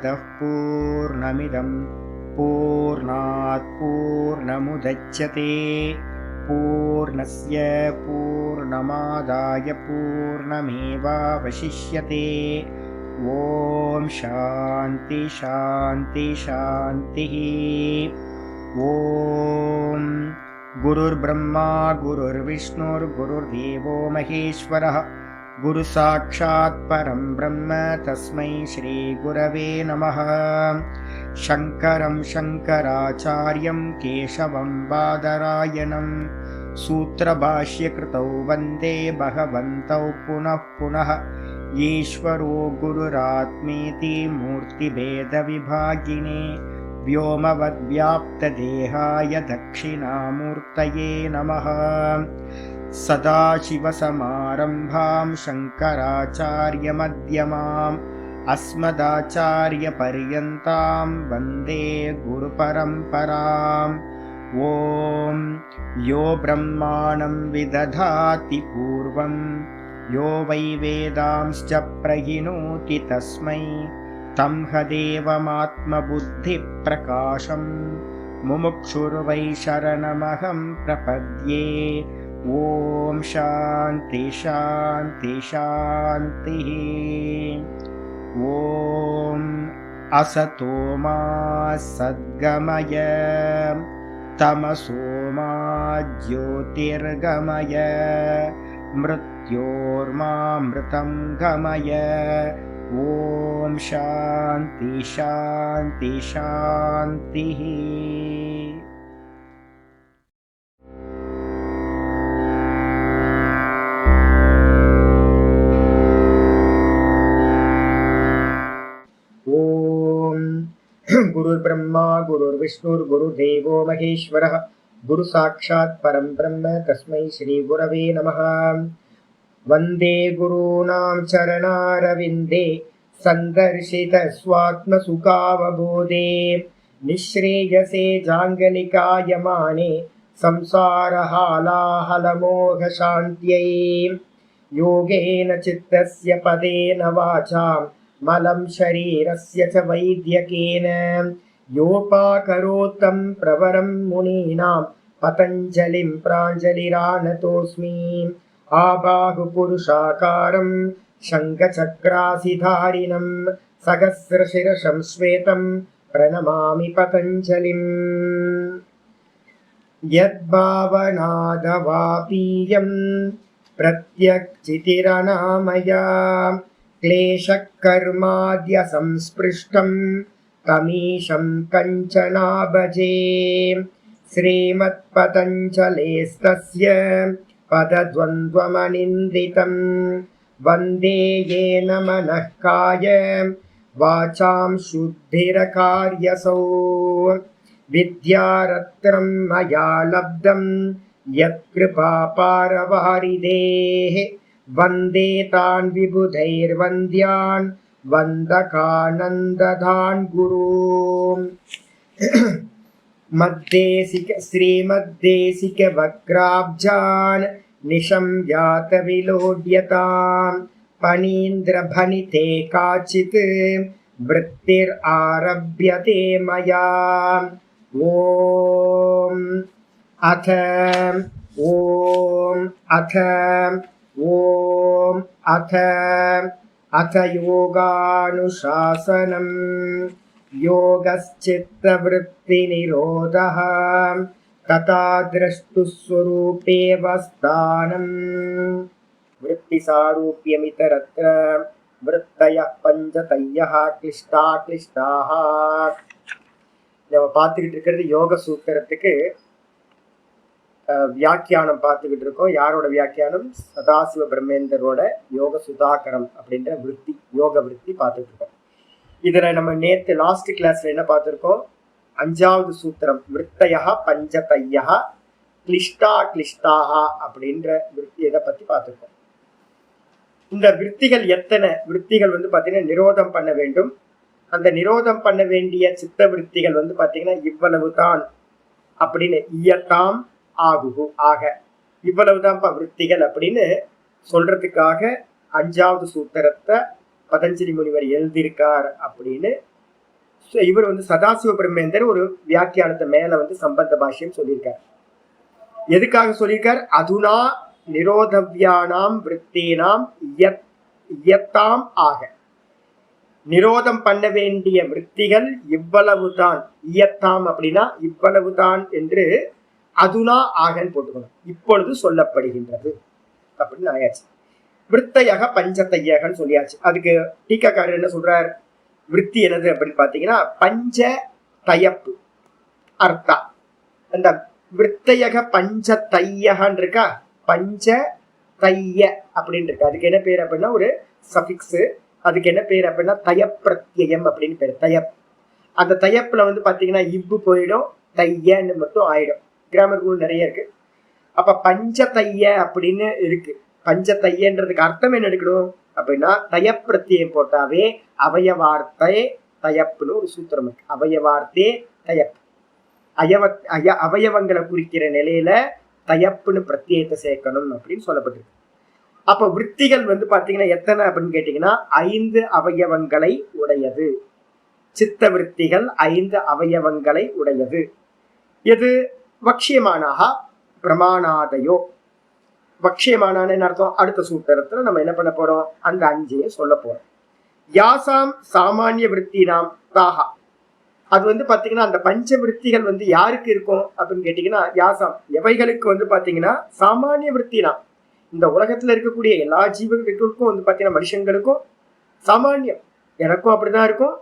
पूर्णमदः पूर्णमिदं पूर्णात् पूर्णमुदच्यते पूर्णस्य पूर्णमादाय पूर्णमेवावशिष्यते। ॐ शान्ति शान्ति शान्तिः। ॐ गुरुर्ब्रह्मा गुरुर्विष्णुर्गुरुर्देवो महेश्वरः गुरुसाक्षात् परं ब्रह्म तस्मै श्रीगुरवे नमः। शङ्करं शङ्कराचार्यं केशवं बादरायणं सूत्रभाष्यकृतौ वन्दे भगवन्तौ पुनः पुनः। ईश्वरो गुरुरात्मेति मूर्तिभेदविभागिने व्योमवद्व्याप्तदेहाय दक्षिणामूर्तये नमः। सदाशिवसमारम्भां शङ्कराचार्यमध्यमाम् अस्मदाचार्यपर्यन्तां वन्दे गुरुपरम्पराम्। ॐ यो ब्रह्माणं विदधाति पूर्वं यो वै वेदांश्च प्रहिणोति तस्मै तं हदेवमात्मबुद्धिप्रकाशं मुमुक्षुर्वै शरणमहं प्रपद्ये। ॐ शान्ति शान्ति शान्तिः। ॐ असतो मा सद्गमय तमसो मा ज्योतिर्गमय मृत्योर्मामृतं गमय। ॐ शान्ति शान्ति शान्तिः। गुरुर्ब्रह्मा गुरुर्विष्णुर्गुरुर्देवो महेश्वरः गुरु साक्षात् परं ब्रह्म तस्मै श्री गुरवे नमः। वन्दे गुरूणां चरणारविन्दे सन्दर्शित स्वात्मसुखावबोधे निःश्रेयसे जाङ्गलिकायमाने संसारहालाहलमोहशान्त्यै। योगेन चित्तस्य पदेन वाचां मलं शरीरस्य च वैद्यकेन योपाकरोत्तं प्रवरं मुनीनां पतञ्जलिं प्राञ्जलिरानतोऽस्मि। आबाहुपुरुषाकारं शङ्खचक्रासिधारिणं सहस्रशिरसं श्वेतं प्रणमामि पतञ्जलिम्। यद्भावनादवापीयं प्रत्यक्चितिरनामया क्लेशकर्माद्यसंस्पृष्टं तमीशं कञ्चना भजे। श्रीमत्पतञ्जलेस्तस्य पदद्वन्द्वमनिन्दितं वन्दे येन मनः काय वाचां शुद्धिरकार्यसौ। विद्यारत्नं मया लब्धं यत्कृपापारवारिधेः वन्दे तान् विबुधैर्वन्द्यान् वन्दकानन्ददान् गुरून्। श्रीमद्देशिकवक्राब्जान् निशम्यातविलोड्यताम् फणीन्द्रभणिते काचित् वृत्तिरारभ्यते मया। अथ योगानुशासनम्। योगश्चित्तवृत्तिनिरोधः तथा द्रष्टुस्वरूपेऽवस्थानम्। वृत्तिसारूप्यमितरत्र वृत्तयः பஞ்சதய்யः क्लिष्टाः। நம்ம பார்த்துக்கிட்டு இருக்கிறது யோக சூத்திரத்துக்கு வியாக்கியானம் பார்த்துக்கிட்டு இருக்கோம். யாரோட வியாக்கியானம்? சதாசிவ பிரம்மேந்தரோட யோக சுதாகரம் அப்படின்ற விற்பி யோக விற்பி பார்த்துட்டு இருக்கோம். இதுல நம்ம நேற்று லாஸ்ட் கிளாஸ்ல என்ன பார்த்துருக்கோம்? 5வது சூத்திரம் விற்பயா பஞ்சதையா கிளிஷ்டாக அப்படின்ற விற்பி இதை பத்தி பார்த்துருக்கோம். இந்த விற்த்திகள் எத்தனை விற்த்திகள் பாத்தீங்கன்னா நிரோதம் பண்ண வேண்டும். அந்த நிரோதம் பண்ண வேண்டிய சித்த விற்த்திகள் பாத்தீங்கன்னா இவ்வளவு தான் அப்படின்னு இயத்தாம் ஆகுகு ஆக இவ்வளவுதான் விற்த்திகள் அப்படின்னு சொல்றதுக்காக 5வது சூத்திரத்தை பதஞ்சலி முனிவர் எழுதியிருக்கார் அப்படின்னு இவர் வந்து சதாசிவ பிரம்மேந்தர் ஒரு வியாக்கியானத்தை மேல வந்து சம்பந்த பாஷ்யம் சொல்லியிருக்கார். எதுக்காக சொல்லியிருக்கார்? அதுனா நிரோதவ்யானாம் விருத்தீனாம் இயத்தாம் ஆக, நிரோதம் பண்ண வேண்டிய விற்த்திகள் இவ்வளவுதான், இயத்தாம் அப்படின்னா இவ்வளவுதான் என்று அதுனா ஆகன்னு போட்டுக்கணும். இப்பொழுது சொல்லப்படுகின்றது அப்படின்னு ஆயாச்சு. விற்த்தையாக பஞ்சத்தையகன்னு சொல்லியாச்சு. அதுக்கு டீக்காக்காரர் என்ன சொல்றார்? விற்பி என்னது அப்படின்னு பாத்தீங்கன்னா பஞ்ச தயப்பு அர்த்தா. அந்த விற்த்தையக பஞ்ச தையகன் இருக்கா, பஞ்ச தைய அப்படின்னு இருக்கு. அதுக்கு என்ன பேர் அப்படின்னா ஒரு சபிக்ஸ். அதுக்கு என்ன பேர் அப்படின்னா தயப்பிரத்யம் அப்படின்னு பேர். தயப், அந்த தயப்புல வந்து பாத்தீங்கன்னா இவ்வு போயிடும், தையன்னு மட்டும் ஆயிடும். கிராமர் ரூல் நிறைய இருக்கு. அப்ப பஞ்ச தைய அப்படின்னு இருக்கு. பஞ்ச தையன்றதுக்கு அர்த்தம் என்ன எடுக்கணும் அப்படின்னா தயப்பிரத்தியம் போட்டாவே அவயவார்த்தை தயப்புன்னு ஒரு சூத்திரம் இருக்கு. அவயவார்த்தே தயப், அவயவங்களை குறிக்கிற நிலையில தயப்புன்னு பிரத்யேகத்தை சேர்க்கணும் அப்படின்னு சொல்லப்பட்டிருக்கு. அப்ப விற்த்திகள் வந்து பாத்தீங்கன்னா எத்தனை அப்படின்னு கேட்டீங்கன்னா 5 அவயவங்களை உடையது. சித்த விற்த்திகள் 5 அவயவங்களை உடையது. எது? வக்ஷியமானாக பிரமாணாதயோ. வக்ஷியமான அர்த்தம் அடுத்த சூத்திரத்துல நம்ம என்ன பண்ண போறோம், அந்த 5ஐயும் சொல்ல போறோம். யாசாம் சாமானிய விற்பி நாம் தாகா. அது வந்து பாத்தீங்கன்னா அந்த பஞ்ச விற்த்திகள் வந்து யாருக்கு இருக்கும் அப்படின்னு கேட்டீங்கன்னா யாசாம் எவைகளுக்கு வந்து பாத்தீங்கன்னா சாமானிய விற்த்தினா இந்த உலகத்துல இருக்கக்கூடிய எல்லா ஜீவர்களுக்கும் வந்து பாத்தீங்கன்னா மனுஷங்களுக்கும் சாமானியம். எனக்கும் அப்படிதான் இருக்கும்,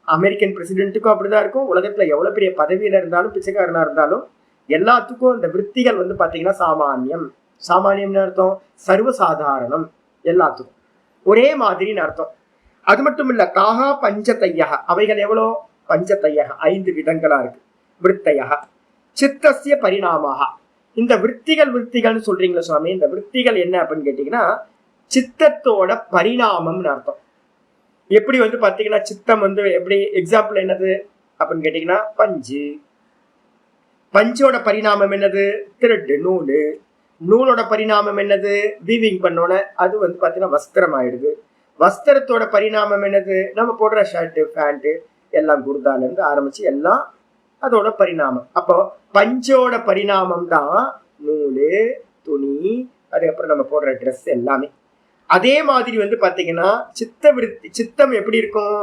அமெரிக்கன் பிரசிடென்ட்டுக்கும் அப்படிதான் இருக்கும், உலகத்துல எவ்வளவு பெரிய பதவியில இருந்தாலும் பிச்சைக்காரனா இருந்தாலும் எல்லாத்துக்கும் இந்த விற்த்திகள் வந்து பாத்தீங்கன்னா சாமானியம். சாமானியம்னு அர்த்தம் சர்வசாதாரணம், எல்லாத்துக்கும் ஒரே மாதிரின்னு அர்த்தம். அது மட்டும் இல்ல தாகா பஞ்சத்தையக, அவைகள் எவ்வளோ பஞ்சத்தையக 5 விதங்களா இருக்கு. விற்த்தையக சித்தசிய பரிணாமாக. இந்த விற்த்திகள்னு சொல்றீங்களா சுவாமி, இந்த விற்த்திகள் என்ன அப்படின்னு கேட்டீங்கன்னா சித்தத்தோட பரிணாமம்னு அர்த்தம். எப்படி வந்து பாத்தீங்கன்னா சித்தம் வந்து எப்படி எக்ஸாம்பிள் என்னது அப்படின்னு கேட்டீங்கன்னா பஞ்சு. பஞ்சோட பரிணாமம் என்னது? த்ரெட், நூலு. நூலோட பரிணாமம் என்னது? வீவிங் பண்ணோட அது வந்து பாத்தீங்கன்னா வஸ்திரம் ஆயிடுது. வஸ்திரத்தோட பரிணாமம் என்னது? நம்ம போடுற ஷர்ட்டு பேண்ட் எல்லாம் குர்தால இருந்து ஆரம்பிச்சு எல்லாம் அதோட பரிணாமம். அப்போ பஞ்சோட பரிணாமம் தான் நூலு, துணி, அதுக்கப்புறம் நம்ம போடுற ட்ரெஸ் எல்லாமே. அதே மாதிரி வந்து பாத்தீங்கன்னா சித்தம் எப்படி இருக்கும்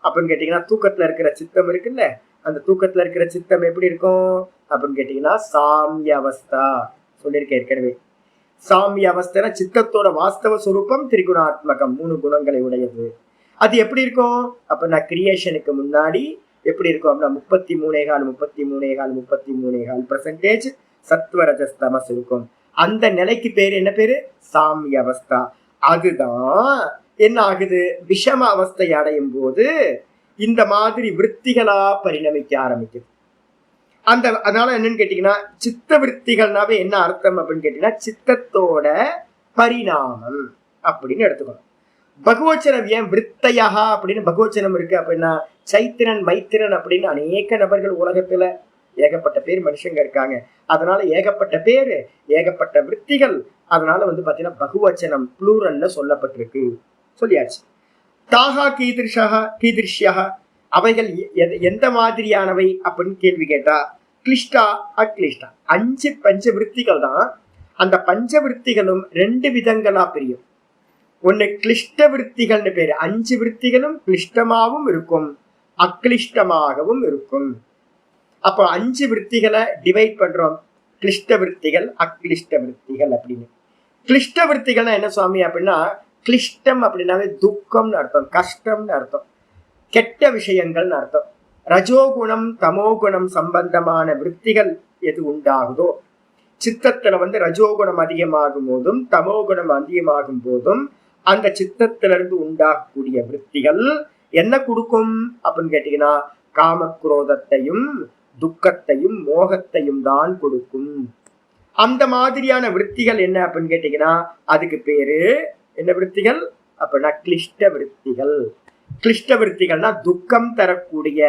அப்படின்னு கேட்டீங்கன்னா தூக்கத்துல இருக்கிற சித்தம் இருக்குல்ல, அந்த தூக்கத்துல இருக்கிற சித்தம் எப்படி இருக்கும் அப்படின்னு கேட்டீங்கன்னா சாமிய அவஸ்தா சொல்லியிருக்கேன் ஏற்கனவே. சாமிய அவஸ்தை சித்தத்தோட வாஸ்தவ சுரூபம் திரிகுணாத்மகம், 3 குணங்களை உடையது. அது எப்படி இருக்கும் அப்படின்னா கிரியேஷனுக்கு முன்னாடி எப்படி இருக்கும் அப்படின்னா 33.33% சத்வரஜஸ்தமஸ் இருக்கும். அந்த நிலைக்கு பேரு என்ன பேரு? சாமிய அவஸ்தா. அதுதான் என்ன ஆகுது, விஷம அவஸ்தை அடையும் போது இந்த மாதிரி விற்த்திகளா பரிணமிக்க ஆரம்பிக்குது. அதனால என்னன்னு கேட்டீங்கன்னா சித்த விற்த்திகள்னாவே என்ன அர்த்தம் அப்படின்னு கேட்டீங்கன்னா சித்தத்தோட பரிணாமம் அப்படின்னு எடுத்துக்கணும். பகவச்சனம் ஏன் விற்த்தையா அப்படின்னு பகவச்சனம் இருக்கு அப்படின்னா சைத்திரன் மைத்திரன் அப்படின்னு அநேக நபர்கள் உலகத்துல ஏகப்பட்ட பேர் மனுஷங்க இருக்காங்க. அதனால ஏகப்பட்ட பேரு ஏகப்பட்ட விற்த்திகள். அதனால வந்து பாத்தீங்கன்னா பகுவச்சனம் ப்ளூரல்ல சொல்லப்பட்டிருக்கு சொல்லியாச்சு. தாகா கீதிருஷ்யா, அவைகள் எந்த மாதிரியானவை அப்படின்னு கேள்வி கேட்டா கிளிஷ்டா அக்ளிஷ்டா 5 பஞ்ச விற்த்திகள் தான். அந்த பஞ்ச விற்த்திகளும் 2 விதங்களா பிரியும். ஒண்ணு கிளிஷ்ட விற்த்திகள்னு பேரு. 5 விற்த்திகளும் கிளிஷ்டமாகவும் இருக்கும் அக்ளிஷ்டமாகவும் இருக்கும். அப்போ 5 விற்த்திகளை டிவைட் பண்றோம், கிளிஷ்ட விற்த்திகள் அக்ளிஷ்ட விற்த்திகள் அப்படின்னு. கிளிஷ்ட விற்த்திகள்னா என்ன சுவாமி அப்படின்னா கிளிஷ்டம் அப்படின்னாவே துக்கம்னு அர்த்தம், கஷ்டம்னு அர்த்தம், கெட்ட விஷயங்கள்னு அர்த்தம். ரஜோகுணம் தமோகுணம் சம்பந்தமான விற்த்திகள் எது உண்டாகுதோ, சித்தத்துல வந்து ரஜோகுணம் அதிகமாகும் போதும் தமோகுணம் அதிகமாகும் போதும் அந்த சித்தத்திலிருந்து உண்டாகக்கூடிய விற்த்திகள் என்ன கொடுக்கும் அப்படின்னு கேட்டீங்கன்னா காமக்ரோதத்தையும் துக்கத்தையும் மோகத்தையும் தான் கொடுக்கும். அந்த மாதிரியான விற்த்திகள் என்ன அப்படின்னு கேட்டீங்கன்னா அதுக்கு பேரு என்ன விற்த்திகள் அப்படின்னா கிளிஷ்ட விற்த்திகள். கிளிஷ்ட விற்த்திகள்னா துக்கம் தரக்கூடிய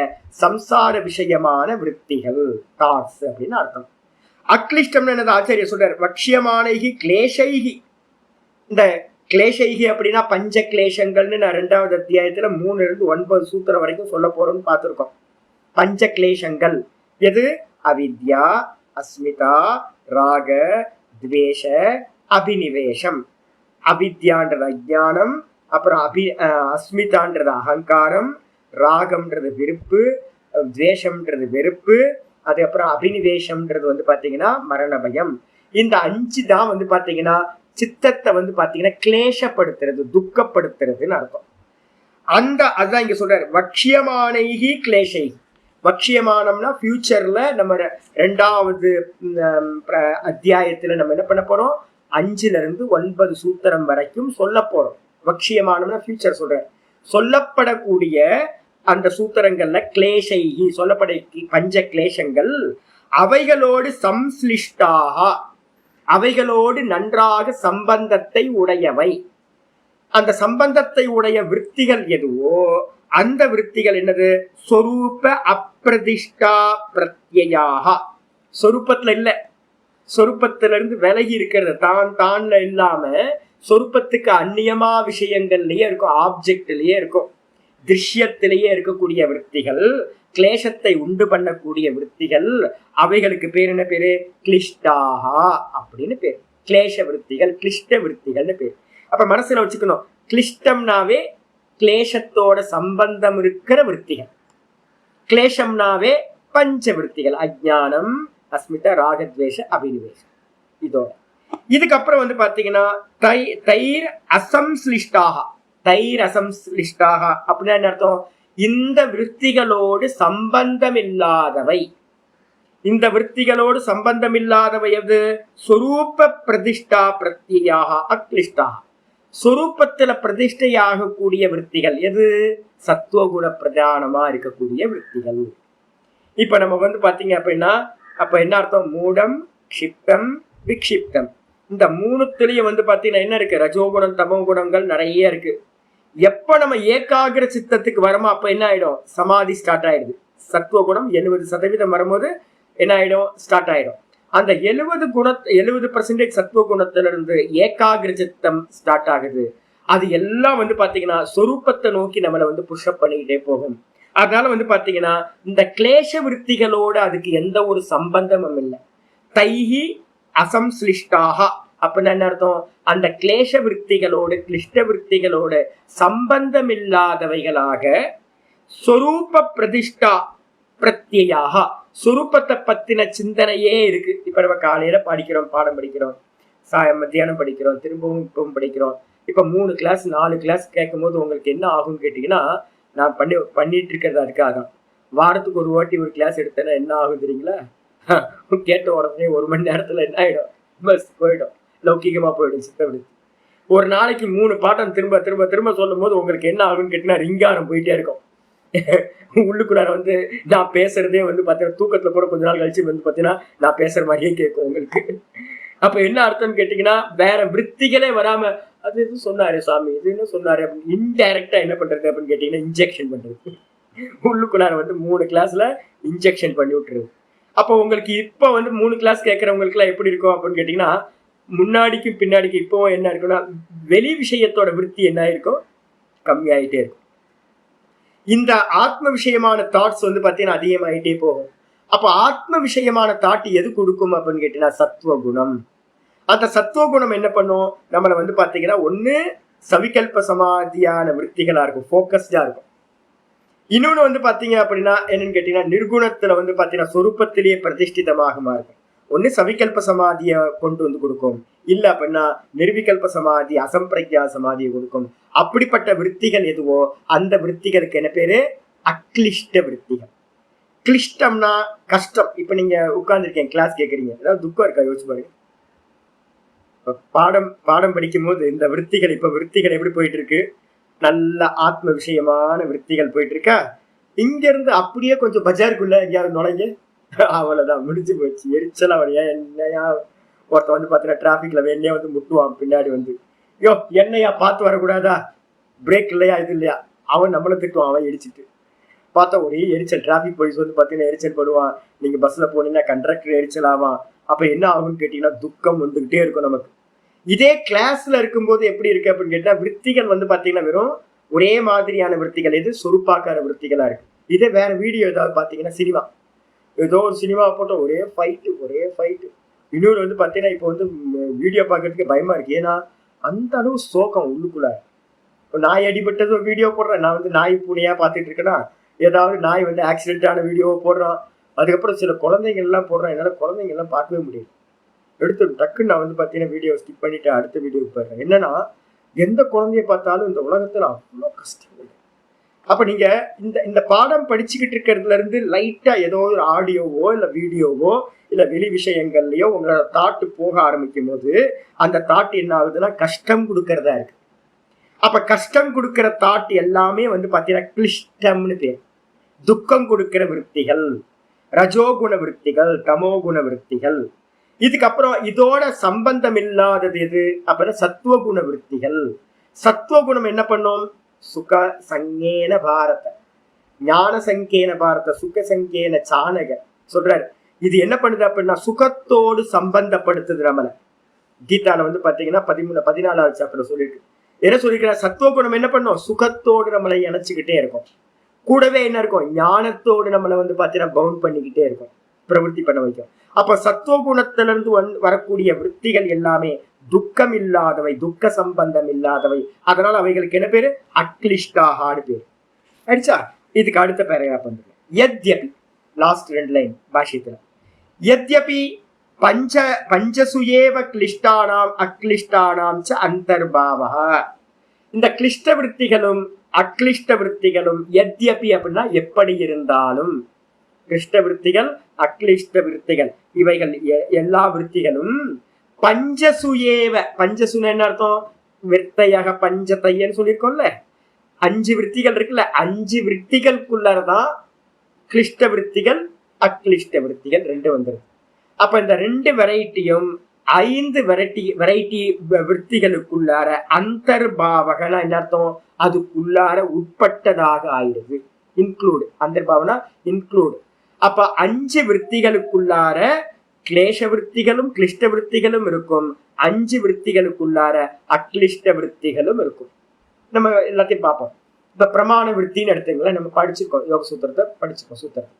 சம்சார விஷயமான விற்த்திகள், தாட்ஸ் அப்படின்னு அர்த்தம். அக்ளிஷ்டம் என்னது ஆச்சாரிய சொல்றார், வக்ஷியமானைகி கிளேஷைகி. இந்த கிளேஷைகி அப்படின்னா பஞ்ச கிளேஷங்கள்னு நான் 2வது அத்தியாயத்துல 3 இருந்து 9 சூத்திரம் வரைக்கும் சொல்ல போறோம்னு பார்த்திருக்கோம். பஞ்ச கிளேஷங்கள் எது? அவித்யா, அஸ்மிதா, ராக, துவேஷ, அபினிவேஷம். அவித்யான்றது அஜ்ஞானம், அப்புறம் அஸ்மிதான்றது அகங்காரம், ராகம்ன்றது விருப்பு, துவேஷம்ன்றது வெறுப்பு, அதுக்கப்புறம் அபினிவேஷம்ன்றது வந்து பாத்தீங்கன்னா மரண பயம். இந்த 5 தான் வந்து பாத்தீங்கன்னா சித்தத்தை வந்து பாத்தீங்கன்னா கிளேஷப்படுத்துறது, துக்கப்படுத்துறதுன்னு அர்த்தம். அதுதான் இங்க சொல்றாரு, வக்ஷியமானைகி கிளேஷைகி. வக்ஷியமானம்னா ஃபியூச்சர்ல நம்ம 2வது அத்தியாயத்துல நம்ம என்ன பண்ண போறோம், 5ல இருந்து 9 சூத்திரம் வரைக்கும் சொல்ல போறோம். வக்ஷியமானம்னா ஃபியூச்சர் சொல்ற, சொல்லப்படக்கூடிய அந்த சூத்திரங்கள்ல கிளேஷைகி சொல்லப்பட பஞ்ச கிளேஷங்கள் அவைகளோடு சம்ஸ்லிஷ்டாக, அவைகளோடு நன்றாக சம்பந்தத்தை உடையவை. அந்த சம்பந்தத்தை உடைய விற்த்திகள் எதுவோ அந்த விற்த்திகள் என்னது? சொரூப அப்பிரதிஷ்டா பிரத்யாக. சொரூபத்துல இல்ல, சொரூபத்திலிருந்து விலகி இருக்கிறது, தான்ல இல்லாம சொரூபத்துக்கு அந்நியமா விஷயங்கள்லயே இருக்கும், ஆப்ஜெக்ட்லயே இருக்கும், திருஷ்யத்திலேயே இருக்கக்கூடிய விற்த்திகள், கிளேசத்தை உண்டு பண்ணக்கூடிய விற்த்திகள், அவைகளுக்கு பேர் என்ன பேரு? கிளிஷ்டாகா அப்படின்னு பேர். கிளேஷ விற்த்திகள், கிளிஷ்ட விற்த்திகள்னு பேர். அப்ப மனசுல வச்சுக்கணும், கிளிஷ்டம்னாவே கிளேசத்தோட சம்பந்தம் இருக்கிற விற்த்திகள், கிளேஷம்னாவே பஞ்ச விற்த்திகள், அஜ்ஞானம், அஸ்மிதா, ராகத்வேஷ, அபினிவேஷம். இதோட இதுக்கப்புறம் வந்து பாத்தீங்கன்னா தைர் அசம்ஸ்லிஷ்டாக. தைர் அசம்ஸ்லிஷ்டாக அப்படின்னா என்ன அர்த்தம்? இந்த விற்த்திகளோடு சம்பந்தம் இல்லாதவை. இந்த விற்த்திகளோடு சம்பந்தம் இல்லாதவை எது? சொரூப பிரதிஷ்டா பிரத்யாக அக்லிஷ்டாக. சொரூபத்துல பிரதிஷ்டையாக கூடிய விற்த்திகள் எது? சத்துவகுண பிரதானமா இருக்கக்கூடிய விற்த்திகள். இப்ப நம்ம வந்து பாத்தீங்க அப்படின்னா அப்ப என்ன அர்த்தம்? மூடம், க்ஷிப்தம், விக்ஷிப்தம். இந்த 3த்துலயும் வந்து பாத்தீங்கன்னா என்ன இருக்கு? ரஜோகுணம், தமோ குணங்கள் நிறைய இருக்கு. எப்ப நம்ம ஏகாகிர சித்தத்துக்கு வரமோ அப்ப என்ன ஆயிடும்? சமாதி ஸ்டார்ட் ஆயிடுது. சத்துவகுணம் 70% வரும்போது என்ன ஆயிடும்? ஸ்டார்ட் ஆயிடும். அந்த 70% சத்துவ குணத்திலிருந்து ஏகாகிர சித்தம் ஸ்டார்ட் ஆகுது. அது எல்லாம் வந்து பாத்தீங்கன்னா சொரூபத்தை நோக்கி நம்மளை வந்து புஷ்அப் பண்ணிக்கிட்டே போகும். அதனால வந்து பாத்தீங்கன்னா இந்த கிளேஷ விற்த்திகளோட அதுக்கு எந்த ஒரு சம்பந்தமும் இல்லை. தைஹி அசம்ஸ்லிஷ்டாக அப்படின்னா என்ன அர்த்தம்? அந்த கிளேஷ விற்த்திகளோடு கிளிஷ்ட விற்த்திகளோட சம்பந்தம் இல்லாதவைகளாக சொரூப பிரதிஷ்டா பிரத்யாக, சொரூபத்தை பத்தின சிந்தனையே இருக்கு. இப்ப நம்ம காலையில படிக்கிறோம், பாடம் படிக்கிறோம், மத்தியானம் படிக்கிறோம், திரும்பவும் இப்பவும் படிக்கிறோம். இப்ப 3 கிளாஸ் 4 கிளாஸ் கேட்கும் போது உங்களுக்கு என்ன ஆகும்னு கேட்டீங்கன்னா, நான் பண்ணிட்டு இருக்கிறது அதுக்காக தான். வாரத்துக்கு ஒரு வாட்டி ஒரு கிளாஸ் எடுத்தேன்னா என்ன ஆகும் தெரியுங்களா? கேட்ட உடனே 1 மணி நேரத்துல என்ன ஆயிடும்? பஸ் போயிடும், லௌகிகமா போயிடும் சித்தவிருத்தி. ஒரு நாளைக்கு 3 பாடம் திரும்ப திரும்ப திரும்ப சொல்லும் போது உங்களுக்கு என்ன ஆகும்னு கேட்டீங்கன்னா ரிங்காரம் போயிட்டே இருக்கும். உள்ளுக்குள்ளார வந்து நான் பேசுறதே வந்து பாத்தீங்கன்னா தூக்கத்துல கூட கொஞ்ச நாள் கழிச்சு வந்து பாத்தீங்கன்னா நான் பேசுற மாதிரியே கேட்கும் உங்களுக்கு. அப்ப என்ன அர்த்தம்னு கேட்டீங்கன்னா வேற விற்த்திகளே வராம அது எதுவும் சொன்னாரு சாமி, இது என்ன சொன்னாரு அப்படின்னு இன்டைரக்டா என்ன பண்றது அப்படின்னு கேட்டீங்கன்னா இன்ஜெக்ஷன் பண்றது. உள்ளுக்குள்ளார வந்து 3 கிளாஸ்ல இன்ஜெக்ஷன் பண்ணி விட்டுருது. அப்போ உங்களுக்கு இப்ப வந்து 3 கிளாஸ் கேட்கறவங்களுக்கு எல்லாம் எப்படி இருக்கும் அப்படின்னு கேட்டீங்கன்னா, முன்னாடிக்கும் பின்னாடிக்கும் இப்போ என்ன இருக்குன்னா வெளி விஷயத்தோட விருத்தி என்ன இருக்கும்? கம்மியாயிட்டே இருக்கும். இந்த ஆத்ம விஷயமான தாட்ஸ் வந்து பாத்தீங்கன்னா அதிகமாயிட்டே போகும். அப்ப ஆத்ம விஷயமான தாட் எது கொடுக்கும் அப்படின்னு கேட்டீங்கன்னா சத்துவ குணம். அந்த சத்துவ குணம் என்ன பண்ணும்? நம்மளை வந்து பாத்தீங்கன்னா ஒண்ணு சவிகல்ப சமாதியான விற்த்திகளா இருக்கும், போக்கஸ்டா இருக்கும். இன்னொன்னு வந்து பாத்தீங்க அப்படின்னா என்னன்னு கேட்டீங்கன்னா நிர்குணத்துல வந்து பாத்தீங்கன்னா சொரூபத்திலேயே பிரதிஷ்டிதமாக இருக்கும். ஒண்ணு சவிகல்ப சமாதிய கொண்டு வந்து கொடுக்கும், இல்ல அப்படின்னா நிர்விகல்ப சமாதி அசம்பிரக்யா சமாதியை கொடுக்கும். அப்படிப்பட்ட விற்த்திகள் எதுவோ அந்த விற்த்திகளுக்கு என்ன பேரு? அக்லிஷ்ட விற்த்திகள். கிளிஷ்டம்னா கஷ்டம். இப்ப நீங்க உட்கார்ந்துருக்கீங்க, கிளாஸ் கேட்கறீங்க, ஏதாவது துக்கம் இருக்கா? யோசிச்சு பாருங்க. பாடம் படிக்கும் போது இந்த விற்த்திகள், இப்ப விற்த்திகள் எப்படி போயிட்டு இருக்கு? நல்ல ஆத்ம விஷயமான விற்த்திகள் போயிட்டு இருக்கா? இங்க இருந்து அப்படியே கொஞ்சம் பஜாருக்குள்ள எங்கேயாவது நுழைங்க, அவ்வளவுதான், முடிஞ்சு போச்சு. எரிச்சலா வரையா என்னையா ஒருத்த வந்து பாத்தீங்கன்னா டிராபிக்ல வேணையா வந்து முட்டுவான் பின்னாடி வந்து, யோ என்னையா பார்த்து வரக்கூடாதா, பிரேக் இல்லையா, இது இல்லையா, அவன் நம்மளை திட்டுவான். அவன் எரிச்சிட்டு பார்த்தா ஒரே எரிச்சல். டிராபிக் போலீஸ் வந்து பாத்தீங்கன்னா எரிச்சல் படுவான். நீங்க பஸ்ல போனீங்கன்னா கண்டக்டர் எரிச்சல் ஆவான். அப்ப என்ன ஆகும்னு கேட்டீங்கன்னா துக்கம் வந்துகிட்டே இருக்கும் நமக்கு. இதே கிளாஸ்ல இருக்கும்போது எப்படி இருக்கு அப்படின்னு கேட்டா விற்த்திகள் வந்து பாத்தீங்கன்னா வெறும் ஒரே மாதிரியான விற்த்திகள், இது சொருப்பாக்கார விற்த்திகளா இருக்கு. இதே வேற வீடியோ ஏதாவது பாத்தீங்கன்னா சினிமா, ஏதோ ஒரு சினிமா போட்டோம் ஒரே ஃபைட்டு. இன்னொரு வந்து பாத்தீங்கன்னா இப்போ வந்து வீடியோ பாக்குறதுக்கு பயமா இருக்கு. ஏன்னா அந்த அளவு சோகம் உள்ளுக்குள்ள. நாய் அடிபட்டது ஒரு வீடியோ போடுறேன், நான் வந்து நாய் பூனையா பாத்துட்டு இருக்கேன்னா ஏதாவது நாய் வந்து ஆக்சிடென்ட் ஆன வீடியோ போடுறான். அதுக்கப்புறம் சில குழந்தைகள் எல்லாம் போடுறான், என்னால குழந்தைங்க எல்லாம் பார்க்கவே முடியும். எடுத்து டக்குன்னு நான் வந்து பாத்தீங்கன்னா வீடியோ ஸ்கிப் பண்ணிட்டு அடுத்த வீடியோக்கு போயிடுறேன். என்னன்னா எந்த குழந்தைய பார்த்தாலும் இந்த உலகத்துல அவ்வளவு கஷ்டம். அப்ப நீங்க இந்த இந்த பாடம் படிச்சுக்கிட்டு இருக்கிறதுல இருந்து லைட்டா ஏதோ ஒரு ஆடியோவோ இல்ல வீடியோவோ இல்ல வெளி விஷயங்கள்லயோ உங்களோட தாட்டு போக ஆரம்பிக்கும் போது அந்த தாட் என்ன ஆகுதுன்னா கஷ்டம் கொடுக்கறதா இருக்கு. அப்ப கஷ்டம் கொடுக்கிற தாட் எல்லாமே வந்து பாத்தீங்கன்னா கிளிஷ்டம்னு பேர். துக்கம் கொடுக்கிற விற்த்திகள், ரஜோகுண விற்த்திகள், தமோகுண விற்த்திகள். இதுக்கப்புறம் இதோட சம்பந்தம் இல்லாதது எது அப்படின்னா சத்துவகுண விற்த்திகள். சத்துவகுணம் என்ன பண்ணும்? சுக சங்கேன பாரத, ஞான சங்கேன பாரத, சுக சங்கேன சானக சொல்றாரு. இது என்ன பண்ணுது அப்படின்னா சுகத்தோடு சம்பந்தப்படுத்துது நம்மள. கீதால வந்து பாத்தீங்கன்னா 14வது சாப்டர் சொல்லிருக்கு. என்ன சொல்லிருக்கிற? சத்துவகுணம் என்ன பண்ணும்? சுகத்தோடு நம்மளை இணைச்சுக்கிட்டே இருக்கும். கூடவே என்ன இருக்கும்? ஞானத்தோடு நம்மளை வந்து பாத்தீங்கன்னா பவுண்ட் பண்ணிக்கிட்டே இருக்கும், பிரவருத்தி பண்ண வைக்கும். அப்ப சத்துவகுணத்திலிருந்து வரக்கூடிய விற்த்திகள் எல்லாமே துக்கம் இல்லாதவை, துக்க சம்பந்தம் இல்லாதவை. அதனால அவைகளுக்கு என்ன பேரு? அக்லிஷ்டாகான்னு பேரு. அடிச்சா இதுக்கு அடுத்த பேராகிராஃப் வந்துருக்கு. யத்யபி, லாஸ்ட் 2 லைன் பாஷ்யத்துல, யத்யபி பஞ்சசுயேவ கிளிஷ்டானாம் அக்லிஷ்டானாம் ச அந்தர்பாவஹ. இந்த கிளிஷ்ட விற்த்திகளும் அக்லிஷ்ட விற்த்திகளும் யத்யபி அப்படின்னா எப்படி இருந்தாலும், கிருஷ்ட விற்த்திகள் அக்லிஷ்ட விற்த்திகள் இவைகள் எல்லா விற்த்திகளும் பஞ்சசுயேவ, பஞ்சசுன்னு என்ன அர்த்தம்? விற்த்தையாக பஞ்சத்தையன்னு சொல்லியிருக்கோம்ல, 5 விற்த்திகள் இருக்குல்ல, 5 விற்த்திகளுக்குள்ளதான் கிளிஷ்ட விற்த்திகள் அக்லிஷ்ட விற்த்திகள் 2 வந்துருது. அப்ப இந்த 2 வெரைட்டியும் 5 வெரைட்டி விற்த்திகளுக்குள்ளார அந்தர்பாவகனா என்ன அர்த்தம்? அதுக்குள்ளார உட்பட்டதாக ஆயிடுது. இன்க்ளூடு, அந்தர்பாவனா இன்க்ளூடு. அப்ப 5 விற்த்திகளுக்குள்ளார கிளேஷ விற்த்திகளும் கிளிஷ்ட விற்த்திகளும் இருக்கும், 5 விற்த்திகளுக்குள்ளார அக்லிஷ்ட விற்த்திகளும் இருக்கும். நம்ம எல்லாத்தையும் பார்ப்போம். இப்ப பிரமாண விற்த்தின்னு எடுத்துங்களேன், நம்ம படிச்சிருக்கோம், யோக சூத்திரத்தை படிச்சிருக்கோம். சூத்திரம்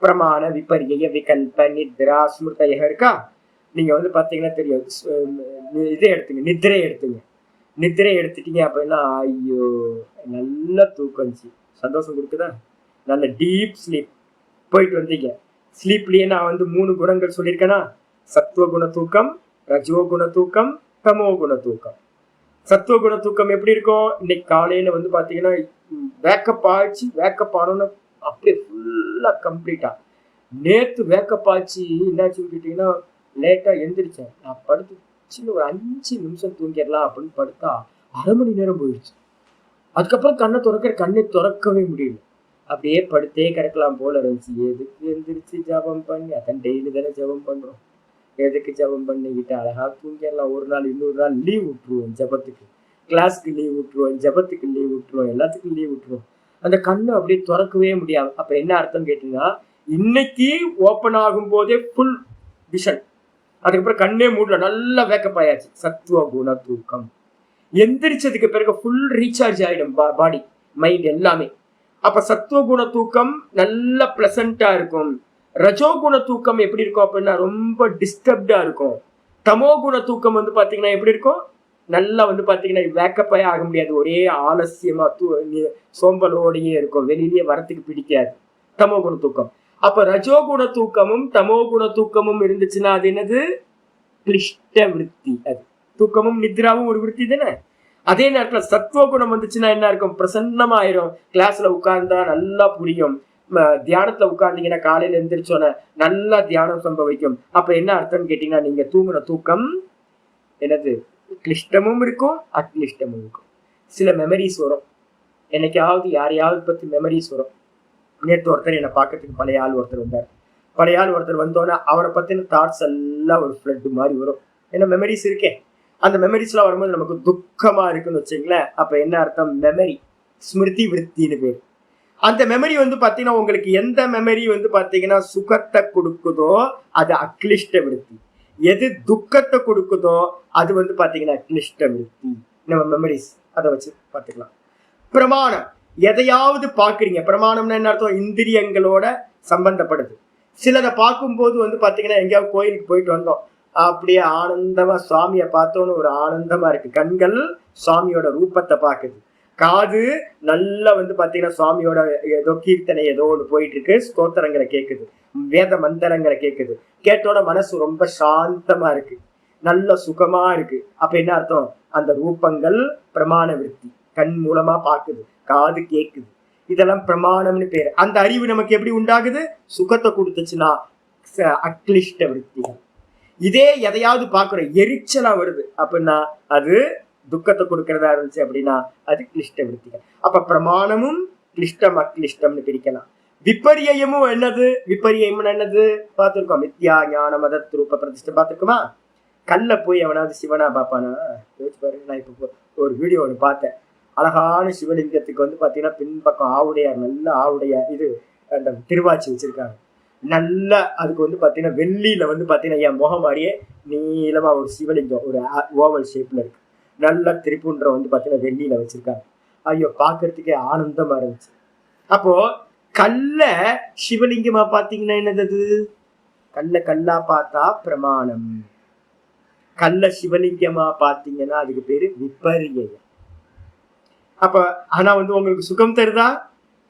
பிரமாண விபரிய விகல்ப நித்ரா ஸ்மிருதய இருக்கா? நீங்க வந்து பாத்தீங்கன்னா தெரியும். இதே எடுத்துங்க, நித்திரை எடுத்துங்க. நித்திரை எடுத்துட்டீங்க அப்படின்னா ஐயோ நல்ல தூக்கம், சந்தோஷம் கொடுக்குதா? நல்ல டீப் ஸ்லீப் போயிட்டு வந்தீங்க. ஸ்லீப்லயே நான் வந்து 3 குணங்கள் சொல்லியிருக்கேனா? சத்துவகுண தூக்கம், ரஜோகுண தூக்கம், தமோகுண தூக்கம். சத்துவகுண தூக்கம் எப்படி இருக்கும்? இன்னைக்கு காலையில வந்து பாத்தீங்கன்னா வேக்கப் ஆச்சு, வேக்கப் ஆனோன்னு அப்படியே ஃபுல்லா கம்ப்ளீட்டா. நேத்து வேக்கப் ஆச்சு, என்னாச்சுன்னு கேட்டீங்கன்னா லேட்டா எந்திரிச்சேன். நான் படுத்து சின்ன ஒரு 5 நிமிஷம் தூங்கிடலாம் அப்படின்னு படுத்தா 1/2 மணி நேரம் போயிடுச்சு. அதுக்கப்புறம் கண்ணை திறக்கவே முடியல. அப்படியே படுத்தே கிடக்கலாம் போல இருந்துச்சு. எதுக்கு எந்திரிச்சு ஜபம் பண்ணி, அதான் டெய்லி தானே ஜபம் பண்றோம், எதுக்கு ஜபம் பண்ணிக்கிட்டு அழகா தூங்கிடலாம். ஒரு நாள் இன்னொரு நாள் லீவ் விட்டுருவோம், ஜபத்துக்கு கிளாஸ்க்கு லீவ் விட்டுருவோம், ஜபத்துக்கு லீவ் விட்டுருவோம், எல்லாத்துக்கும் லீவ் விட்டுருவோம். அந்த கண்ணு அப்படியே திறக்கவே முடியாது. அப்ப என்ன அர்த்தம் கேட்டீங்கன்னா, இன்னைக்கு ஓப்பன் ஆகும் போதே ஃபுல் விஷன், அதுக்கப்புறம் கண்ணே மூடல, நல்லா வேக்கப் ஆயாச்சு. சத்துவ குண தூக்கம். எந்திரிச்சதுக்கு பிறகு ஃபுல் ரீசார்ஜ் ஆயிடும் பாடி மைண்ட் எல்லாமே. அப்ப சத்துவகுண தூக்கம் நல்ல பிளசண்டா இருக்கும். ரஜோகுண தூக்கம் எப்படி இருக்கும் அப்படின்னா ரொம்ப டிஸ்டர்ப்டா இருக்கும். தமோகுண தூக்கம் வந்து பாத்தீங்கன்னா எப்படி இருக்கும்? நல்லா வந்து பாத்தீங்கன்னா வேக்கப்பே ஆக முடியாது, ஒரே ஆலசியமா சோம்பலோடையே இருக்கும், வெளியிலேயே வரத்துக்கு பிடிக்காது தமோகுண தூக்கம். அப்ப ரஜோகுண தூக்கமும் தமோகுண தூக்கமும் இருந்துச்சுன்னா அது என்னது? கிளிஷ்ட விருத்தி. அது தூக்கமும் நித்ராவும் ஒரு விருத்தி தானே. அதே நேரத்துல சத்துவகுணம் வந்துச்சுன்னா என்ன இருக்கும்? பிரசன்னமாயிரும். கிளாஸ்ல உட்கார்ந்தா நல்லா புரியும். தியானத்துல உட்கார்ந்தீங்கன்னா காலையில எந்திரிச்சோன்னே நல்லா தியானம் சம்பவிக்கும். அப்ப என்ன அர்த்தம்னு கேட்டீங்கன்னா, நீங்க தூங்குன தூக்கம் என்னது? கிளிஷ்டமும் இருக்கும் அக்லிஷ்டமும் இருக்கும். சில மெமரிஸ் வரும், என்னைக்காவது யாரையாவது பத்தி மெமரிஸ் வரும். நேற்று ஒருத்தர் என்னை பார்க்கறதுக்கு பழைய ஆள் ஒருத்தர் வந்தார். பழைய ஆள் ஒருத்தர் வந்தோன்னே அவரை பத்தின தாட்ஸ் எல்லாம் ஒரு ஃப்ளட் மாதிரி வரும். ஏன்னா மெமரிஸ் இருக்கே, அந்த மெமரிஸ்லாம் வரும்போது நமக்கு துக்கமா இருக்குன்னு வச்சுங்களேன். அப்ப என்ன அர்த்தம்? மெமரி ஸ்மிருதி விருத்தின்னு பேர். அந்த மெமரி வந்து பாத்தீங்கன்னா உங்களுக்கு எந்த மெமரி வந்து பாத்தீங்கன்னா சுகத்தை கொடுக்குதோ அது அக்லிஷ்ட விருத்தி. எது துக்கத்தை கொடுக்குதோ அது வந்து பாத்தீங்கன்னா கிளிஷ்ட விருத்தி. நம்ம மெமரிஸ் அதை வச்சு பார்த்துக்கலாம். பிரமாணம், எதையாவது பாக்குறீங்க, பிரமாணம்னா என்ன அர்த்தம்? இந்திரியங்களோட சம்பந்தப்படுது. சிலரை பார்க்கும்போது வந்து பாத்தீங்கன்னா எங்கேயாவது கோயிலுக்கு போயிட்டு வந்தோம், அப்படியே ஆனந்தமா சுவாமியை பார்த்தோன்னு ஒரு ஆனந்தமா இருக்கு. கண்கள் சுவாமியோட ரூபத்தை பாக்குது, காது நல்லா வந்து பாத்தீங்கன்னா சுவாமியோட ஏதோ கீர்த்தனை ஏதோ ஒன்று போயிட்டு இருக்கு, ஸ்தோத்திரங்களை கேட்குது, வேத மந்திரங்களை கேட்குது. கேட்டோட மனசு ரொம்ப சாந்தமா இருக்கு, நல்ல சுகமா இருக்கு. அப்ப என்ன அர்த்தம்? அந்த ரூபங்கள் பிரமாண விருத்தி, கண் மூலமா பாக்குது, காது கேக்குது, இதெல்லாம் பிரமாணம்னு பேரு. அந்த அறிவு நமக்கு எப்படி உண்டாகுது? சுகத்தை கொடுத்துச்சுன்னா அக்லிஷ்ட விருத்திகள். இதே எதையாவது பாக்குறோம், எரிச்சலா வருது அப்படின்னா அது துக்கத்தை கொடுக்கறதா இருந்துச்சு அப்படின்னா அது கிளிஷ்ட விருத்திகள். அப்ப பிரமாணமும் கிளிஷ்டம் அக்லிஷ்டம்னு பிரிக்கலாம். விபரியமும் என்னது? விபரியம் என்னது பார்த்திருக்கோம். மித்யா ஞான மத ரூப பிரதிஷ்டை பார்த்திருக்கோமா? கல்ல போய் அவனாவது சிவனா பாப்பானா? யோசிச்சு பாருங்க. நான் இப்ப ஒரு வீடியோ ஒன்று பார்த்தேன். அழகான சிவலிங்கத்துக்கு வந்து பாத்தீங்கன்னா பின்பக்கம் ஆவுடையார், நல்ல ஆவுடையார் இது அந்த திருவாச்சி வச்சிருக்காங்க. நல்ல அதுக்கு வந்து பாத்தீங்கன்னா வெள்ளியில வந்து பாத்தீங்கன்னா என் முகம் மாதிரியே நீளமா ஒரு சிவலிங்கம் ஒரு ஓவல் ஷேப்ல இருக்கு. நல்ல திரிப்புன்றம் வந்து பாத்தீங்கன்னா வெள்ளியில வச்சிருக்காங்க. ஐயோ பாக்குறதுக்கே ஆனந்தமா இருந்துச்சு. அப்போ கல்ல சிவலிங்கமா பாத்தீங்கன்னா என்னது? கல்லா பார்த்தா பிரமாணம், கல்ல சிவலிங்கமா பாத்தீங்கன்னா அதுக்கு பேரு விபரியம். அப்ப ஆனா வந்து உங்களுக்கு சுகம் தருதா?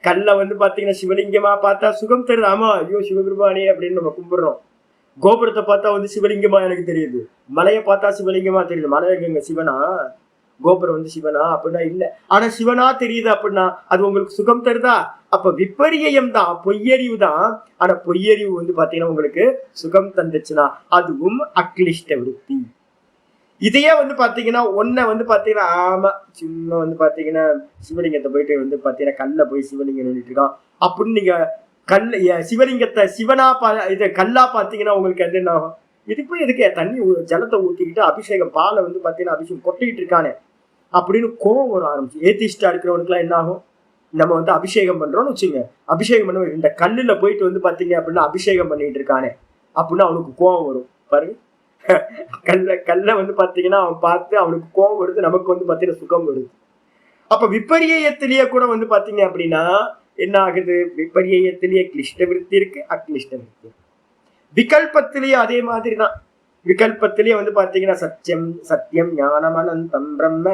கல்ல வந்து பாத்தீங்கன்னா சிவலிங்கமா பார்த்தா சுகம் தருது. ஆமா, ஐயோ சிவபெருமானே அப்படின்னு நம்ம கும்பிடுறோம். கோபுரத்தை பார்த்தா வந்து சிவலிங்கமா எனக்கு தெரியுது, மலையை பார்த்தா சிவலிங்கமா தெரியுது. மலை எங்க சிவனா? கோபுரம் வந்து சிவனா? அப்படின்னா இல்ல. ஆனா சிவனா தெரியுது அப்படின்னா அது உங்களுக்கு சுகம் தருதா? அப்ப விபரியம் தான், பொய்யறிவு தான். ஆனா பொய்யறிவு வந்து பாத்தீங்கன்னா உங்களுக்கு சுகம் தந்துச்சுன்னா அதுவும் அக்லிஷ்ட விருத்தி. இதையே வந்து பாத்தீங்கன்னா ஒன்ன வந்து பாத்தீங்கன்னா ஆமா சும்மா வந்து பாத்தீங்கன்னா சிவலிங்கத்தை போயிட்டு வந்து பாத்தீங்கன்னா கல்ல போய் சிவலிங்கம் நின்றுட்டு இருக்கான் அப்படின்னு நீங்க சிவலிங்கத்தை சிவனா இதை கல்லா பாத்தீங்கன்னா உங்களுக்கு அது என்ன ஆகும்? இதுக்கு போய் எதுக்கு தண்ணி ஜலத்தை ஊத்திக்கிட்டு அபிஷேகம் பாலை வந்து பாத்தீங்கன்னா அபிஷேகம் கொட்டிக்கிட்டு இருக்கானே அப்படின்னு கோவம் வர ஆரம்பிச்சு. ஏத்திஸ்டா இருக்கிறவனுக்கு எல்லாம் என்ன ஆகும்? நம்ம வந்து அபிஷேகம் பண்றோம்னு வச்சுங்க, அபிஷேகம் பண்ண இந்த கல்லுல போயிட்டு வந்து பாத்தீங்க அப்படின்னா அபிஷேகம் பண்ணிட்டு இருக்கானே அப்படின்னு அவனுக்கு கோவம் வரும். பாருங்க, கல்ல வந்து பாத்தீங்கன்னா அவன் பார்த்து அவனுக்கு கோபம் வருது, நமக்கு வந்து பாத்தீங்கன்னா சுகம் வருது. அப்ப விபரியத்திலேயே கூட வந்து பாத்தீங்க அப்படின்னா என்ன ஆகுது? விபரியத்திலேயே கிளிஷ்ட விருத்தி இருக்கு, அக்லிஷ்ட விருத்தி. விகல்பத்திலேயே அதே மாதிரிதான். விகல்பத்திலேயே வந்து பாத்தீங்கன்னா சத்தியம் ஞானம் அனந்தம் பிரம்ம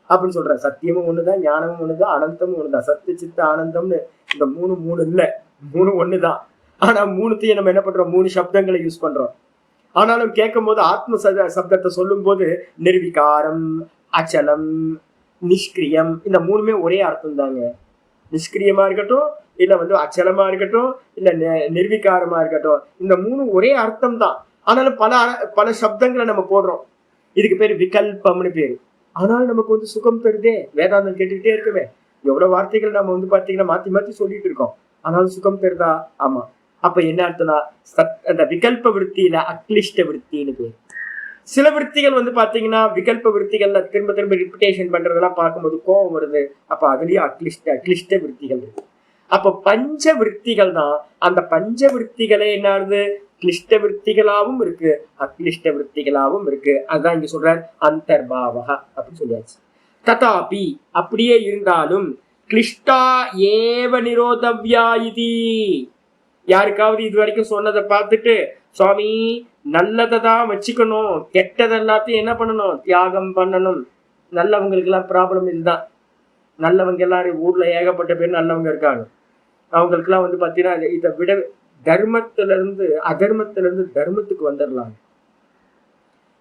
அப்படின்னு சொல்ற. சத்தியமும் ஒண்ணுதான், ஞானமும் ஒண்ணுதான், அனந்தமும் ஒண்ணுதான். சத்து சித்த ஆனந்தம்னு இந்த மூணு இல்ல, மூணு ஒண்ணுதான். ஆனா மூணுத்தையும் நம்ம என்ன பண்றோம்? மூணு சப்தங்களை யூஸ் பண்றோம். ஆனாலும் கேட்கும் போது ஆத்ம சப்தத்தை சொல்லும் போது நிர்விகாரம், அச்சலம், நிஷ்கிரியம், இந்த மூணுமே ஒரே அர்த்தம் தாங்க. நிஷ்கிரியமா இருக்கட்டும், இல்ல வந்து அச்சலமா இருக்கட்டும், இல்ல நிர்விகாரமா இருக்கட்டும், இந்த மூணு ஒரே அர்த்தம் தான். ஆனாலும் பல சப்தங்களை நம்ம போடுறோம். இதுக்கு பேரு விகல்பம்னு பேரு. ஆனாலும் நமக்கு வந்து சுகம் தருதே. வேதாந்தம் கேட்டுக்கிட்டே இருக்குமே, எவ்வளவு வார்த்தைகள் நம்ம வந்து பாத்தீங்கன்னா மாத்தி மாத்தி சொல்லிட்டு இருக்கோம். ஆனாலும் சுகம் தருதா? ஆமா. அப்ப என்ன அர்த்தம்னா அந்த விகல்ப விருத்தியில அக்லிஷ்ட விருத்தின்னு பேர். சில விருத்திகள் வந்து பாத்தீங்கன்னா விகல்ப விருத்திகள்ல திரும்ப திரும்ப ரிப்பிட்டேஷன் பண்றதெல்லாம் பார்க்கும்போது கோபம் வருது. அப்ப அதுலயும் அக்லிஷ்ட விருத்திகள் இருக்கு. அப்ப பஞ்ச விருத்திகள் தான். அந்த பஞ்ச விருத்திகளே என்னது? கிளிஷ்ட விருத்திகளாவும் இருக்கு, அக்லிஷ்ட விருத்திகளாவும் இருக்கு. அதுதான் இங்க சொல்ற அந்தர்பாவகா அப்படின்னு சொல்லியாச்சு. ததாபி அப்படியே இருந்தாலும் கிளிஷ்டா ஏவ நிரோதவ்யா இதி. யாருக்காவது இது வரைக்கும் சொன்னதை பார்த்துட்டு சுவாமி நல்லதை தான் வச்சுக்கணும், கெட்டது எல்லாத்தையும் என்ன பண்ணணும்? தியாகம் பண்ணணும். நல்லவங்களுக்கு எல்லாம் ப்ராப்ளம் இதுதான். நல்லவங்க எல்லாரும் ஊர்ல ஏகப்பட்ட பேர் நல்லவங்க இருக்காங்க. அவங்களுக்கு எல்லாம் வந்து பாத்தீங்கன்னா இதை விட தர்மத்துல இருந்து தர்மத்துக்கு வந்துடலாம்.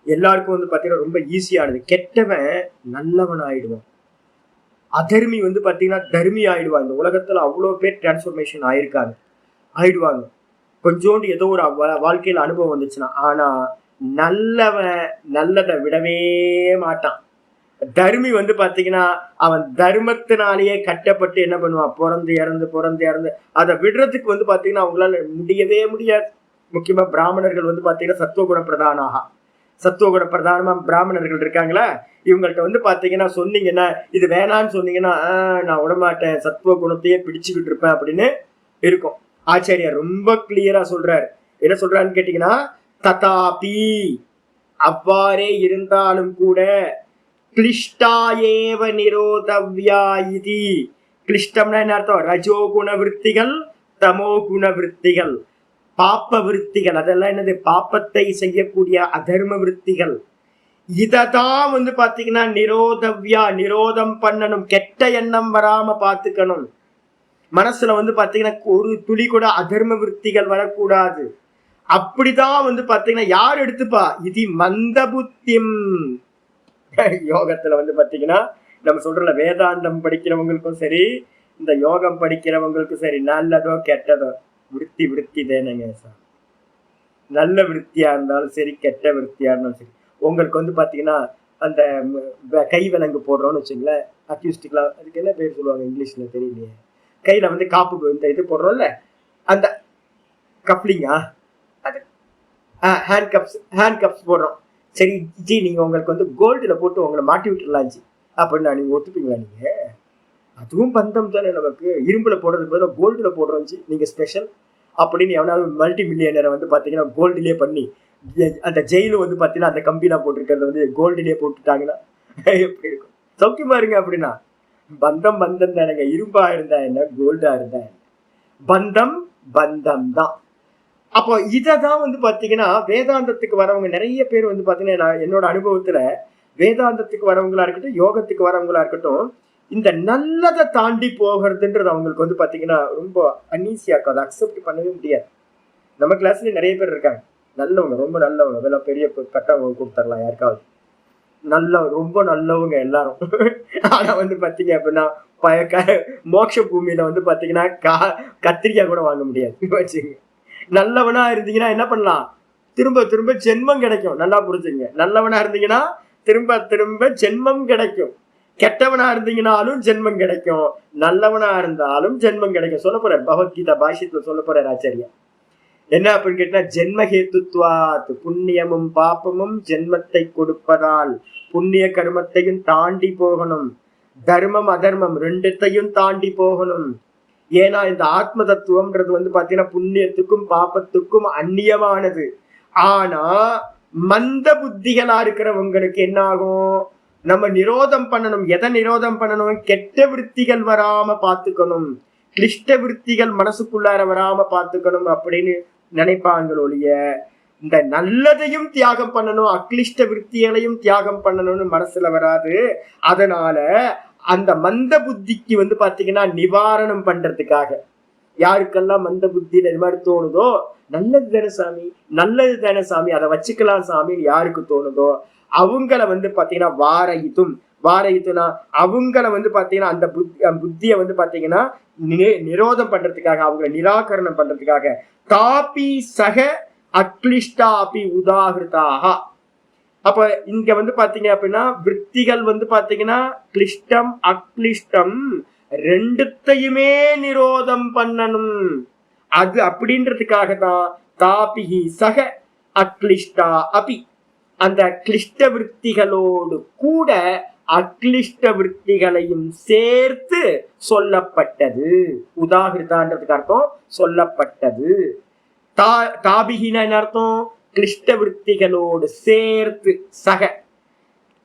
எல்லாருக்கும் வந்து பாத்தீங்கன்னா ரொம்ப ஈஸியானது. கெட்டவன் நல்லவன் ஆயிடுவான், அதர்மி வந்து பாத்தீங்கன்னா தர்மி ஆயிடுவான். இந்த உலகத்துல அவ்வளவு பேர் டிரான்ஸ்பர்மேஷன் ஆயிடுவாங்க கொஞ்சோண்டு ஏதோ ஒரு வாழ்க்கையில அனுபவம் வந்துச்சுன்னா. ஆனா நல்லவன் நல்லதை விடவே மாட்டான். தர்மி வந்து பாத்தீங்கன்னா அவன் தர்மத்தினாலேயே கட்டப்பட்டு என்ன பண்ணுவான்? பிறந்து இறந்து அதை விடுறதுக்கு வந்து பாத்தீங்கன்னா அவங்களால முடியவே முடியாது. முக்கியமா பிராமணர்கள் வந்து பாத்தீங்கன்னா சத்துவகுண பிரதானமா பிராமணர்கள் இருக்காங்களா, இவங்கள்ட்ட வந்து பாத்தீங்கன்னா சொன்னீங்கன்னா இது வேணான்னு சொன்னீங்கன்னா நான் விடமாட்டேன், சத்துவ குணத்தையே பிடிச்சுக்கிட்டு இருப்பேன் அப்படின்னு இருக்கும். ஆச்சாரியார் ரொம்ப கிளியரா சொல்றாரு. என்ன சொல்றாருன்னு கேட்டீங்கன்னா, ததாபி அவ்வாறே இருந்தாலும் கூட கிளிஷ்டா ஏவ நிரோதவ்யா இதி. கிளிஷ்டம்னா என்ன அர்த்தம்? ரஜோகுண விருத்திகள், தமோ குண விருத்திகள், பாப்ப விருத்திகள், அதெல்லாம் என்னது? பாப்பத்தை செய்யக்கூடிய அதர்ம விருத்திகள். இததான் வந்து பாத்தீங்கன்னா நிரோதவ்யா, நிரோதம் பண்ணணும். கெட்ட எண்ணம் வராம பாத்துக்கணும். மனசுல வந்து பாத்தீங்கன்னா ஒரு துளி கூட அதர்ம விருத்திகள் வரக்கூடாது. அப்படிதான் வந்து பாத்தீங்கன்னா யார் எடுத்துப்பா? இது மந்த புத்திம். யோகத்துல வந்து பாத்தீங்கன்னா நம்ம சொல்றல, வேதாந்தம் படிக்கிறவங்களுக்கும் சரி, இந்த யோகம் படிக்கிறவங்களுக்கும் சரி, நல்லதோ கெட்டதோ விருத்தி விருத்தி தானேங்க சார். நல்ல விருத்தியா இருந்தாலும் சரி, கெட்ட விருத்தியா இருந்தாலும் சரி, உங்களுக்கு வந்து பாத்தீங்கன்னா அந்த கை விலங்கு போடுறோம்னு வச்சுங்களேன், அக்யூஸ்டிக்லாம், அதுக்கு என்ன பேர் சொல்லுவாங்க இங்கிலீஷ்ல தெரியலையே, கையில வந்து காப்பு இந்த இது போடுறோம்ல, அந்த கப்ளிங்கா, அது ஹேண்ட் கப்ஸ் போடுறோம். சரி ஜி, நீங்க உங்களுக்கு வந்து கோல்டுல போட்டு உங்களை மாட்டி விட்டுடலாம் ஜி அப்படின்னா நீங்க ஒத்துப்பீங்களா? நீங்க அதுவும் பந்தம் தானே நமக்கு. இரும்புல போடுறதுக்கு பதிலாக கோல்டுல போடுறோம் ஜி, நீங்க ஸ்பெஷல் அப்படின்னு எவனாவது மல்டி மில்லியனரை வந்து பாத்தீங்கன்னா கோல்டுலயே பண்ணி, அந்த ஜெயிலும் வந்து பாத்தீங்கன்னா அந்த கம்பிலாம் போட்டிருக்கிறது வந்து கோல்டுலயே போட்டுட்டாங்கன்னா எப்படி இருக்கும்? சௌக்கியமா இருங்க அப்படின்னா. பந்தம் பந்தம் தானேங்க. இரும்பா இருந்தா என்ன, கோல்டா இருந்தா என்ன, பந்தம் பந்தம் தான். அப்போ இததான் வந்து பாத்தீங்கன்னா வேதாந்தத்துக்கு வரவங்க நிறைய பேர் வந்து பாத்தீங்கன்னா, என்னோட அனுபவத்துல வேதாந்தத்துக்கு வரவங்களா இருக்கட்டும், யோகத்துக்கு வரவங்களா இருக்கட்டும், இந்த நல்லதை தாண்டி போகிறதுன்றது அவங்களுக்கு வந்து பாத்தீங்கன்னா ரொம்ப அன்ஈஸியா இருக்கும். அதை அக்செப்ட் பண்ணவே முடியாது. நம்ம கிளாஸ்ல நிறைய பேர் இருக்காங்க நல்லவங்க, ரொம்ப நல்லவங்க, இதெல்லாம் பெரிய கட்டவங்க கொடுத்துடலாம் யாருக்காவது, நல்ல ரொம்ப நல்லவங்க எல்லாரும். ஆனா வந்து பாத்தீங்க அப்படின்னா மோட்ச பூமியில வந்து பாத்தீங்கன்னா கத்திரிக்காய் கூட வாங்க முடியாது வச்சுங்க. நல்லவனா இருந்தீங்கன்னா என்ன பண்ணலாம்? திரும்ப திரும்ப ஜென்மம் கிடைக்கும். நல்லா புரிஞ்சுங்க. நல்லவனா இருந்தீங்கன்னா திரும்ப திரும்ப ஜென்மம் கிடைக்கும். கெட்டவனா இருந்தீங்கன்னாலும் ஜென்மம் கிடைக்கும். நல்லவனா இருந்தாலும் ஜென்மம் கிடைக்கும். சொல்ல போற பகவத்கீதா பாஷ்யத்துல சொல்ல போற ஆச்சாரியா என்ன அப்படின்னு கேட்டா, ஜென்மஹேத்துவாத், புண்ணியமும் பாப்பமும் ஜென்மத்தை கொடுப்பதால் புண்ணிய கர்மத்தையும் தாண்டி போகணும், தர்மம் அதர்மம் ரெண்டுத்தையும் தாண்டி போகணும். ஏன்னா இந்த ஆத்ம தத்துவம்ன்றது வந்து பாத்தீங்கன்னா புண்ணியத்துக்கும் பாப்பத்துக்கும் அந்நியமானது. ஆனா மந்த புத்திகளா இருக்கிறவங்களுக்கு என்ன ஆகும்? நம்ம நிரோதம் பண்ணணும். எதை நிரோதம் பண்ணணும்? கெட்ட விருத்திகள் வராம பாத்துக்கணும், கிளிஷ்ட விருத்திகள் மனசுக்குள்ளார வராம பாத்துக்கணும் அப்படின்னு நினைப்பாங்க ஒழிய, இந்த நல்லதையும் தியாகம் பண்ணணும், அக்லிஷ்ட விருத்திகளையும் தியாகம் பண்ணணும்னு மனசுல வராது. அதனால அந்த மந்த புத்திக்கு வந்து பாத்தீங்கன்னா நிவாரணம் பண்றதுக்காக, யாருக்கெல்லாம் மந்த புத்தி இது மாதிரி தோணுதோ, நல்லது தானே சாமி, நல்லது தானே சாமி, அதை வச்சுக்கலாம் சாமின்னு யாருக்கு தோணுதோ அவங்கள வந்து பாத்தீங்கன்னா வாரயித்துனா அவங்கள வந்து பாத்தீங்கன்னா அந்த புத்திய வந்து பாத்தீங்கன்னா நிரோதம் பண்றதுக்காக, அவங்களை நிராகரணம் பண்றதுக்காக, காபி சக அக்லிஷ்டாபி உதாகிருதாக. அப்ப இங்க வந்து பாத்தீங்க அப்படின்னா விற்த்திகள் வந்து பாத்தீங்கன்னா கிளிஷ்டம் அக்லிஷ்டம் ரெண்டுத்தையுமே நிரோதம் பண்ணணும். அது அப்படின்றதுக்காக தான் தாபிகி சக அக்லிஷ்டா அபி, அந்த கிளிஷ்ட விற்த்திகளோடு கூட அக்லிஷ்ட விற்த்திகளையும் சேர்த்து சொல்லப்பட்டது. உதாகிருதான்றதுக்கு அர்த்தம் சொல்லப்பட்டது. தாபிகின அர்த்தம் கிளிஷ்ட விற்த்திகளோடு சேர்த்து, சக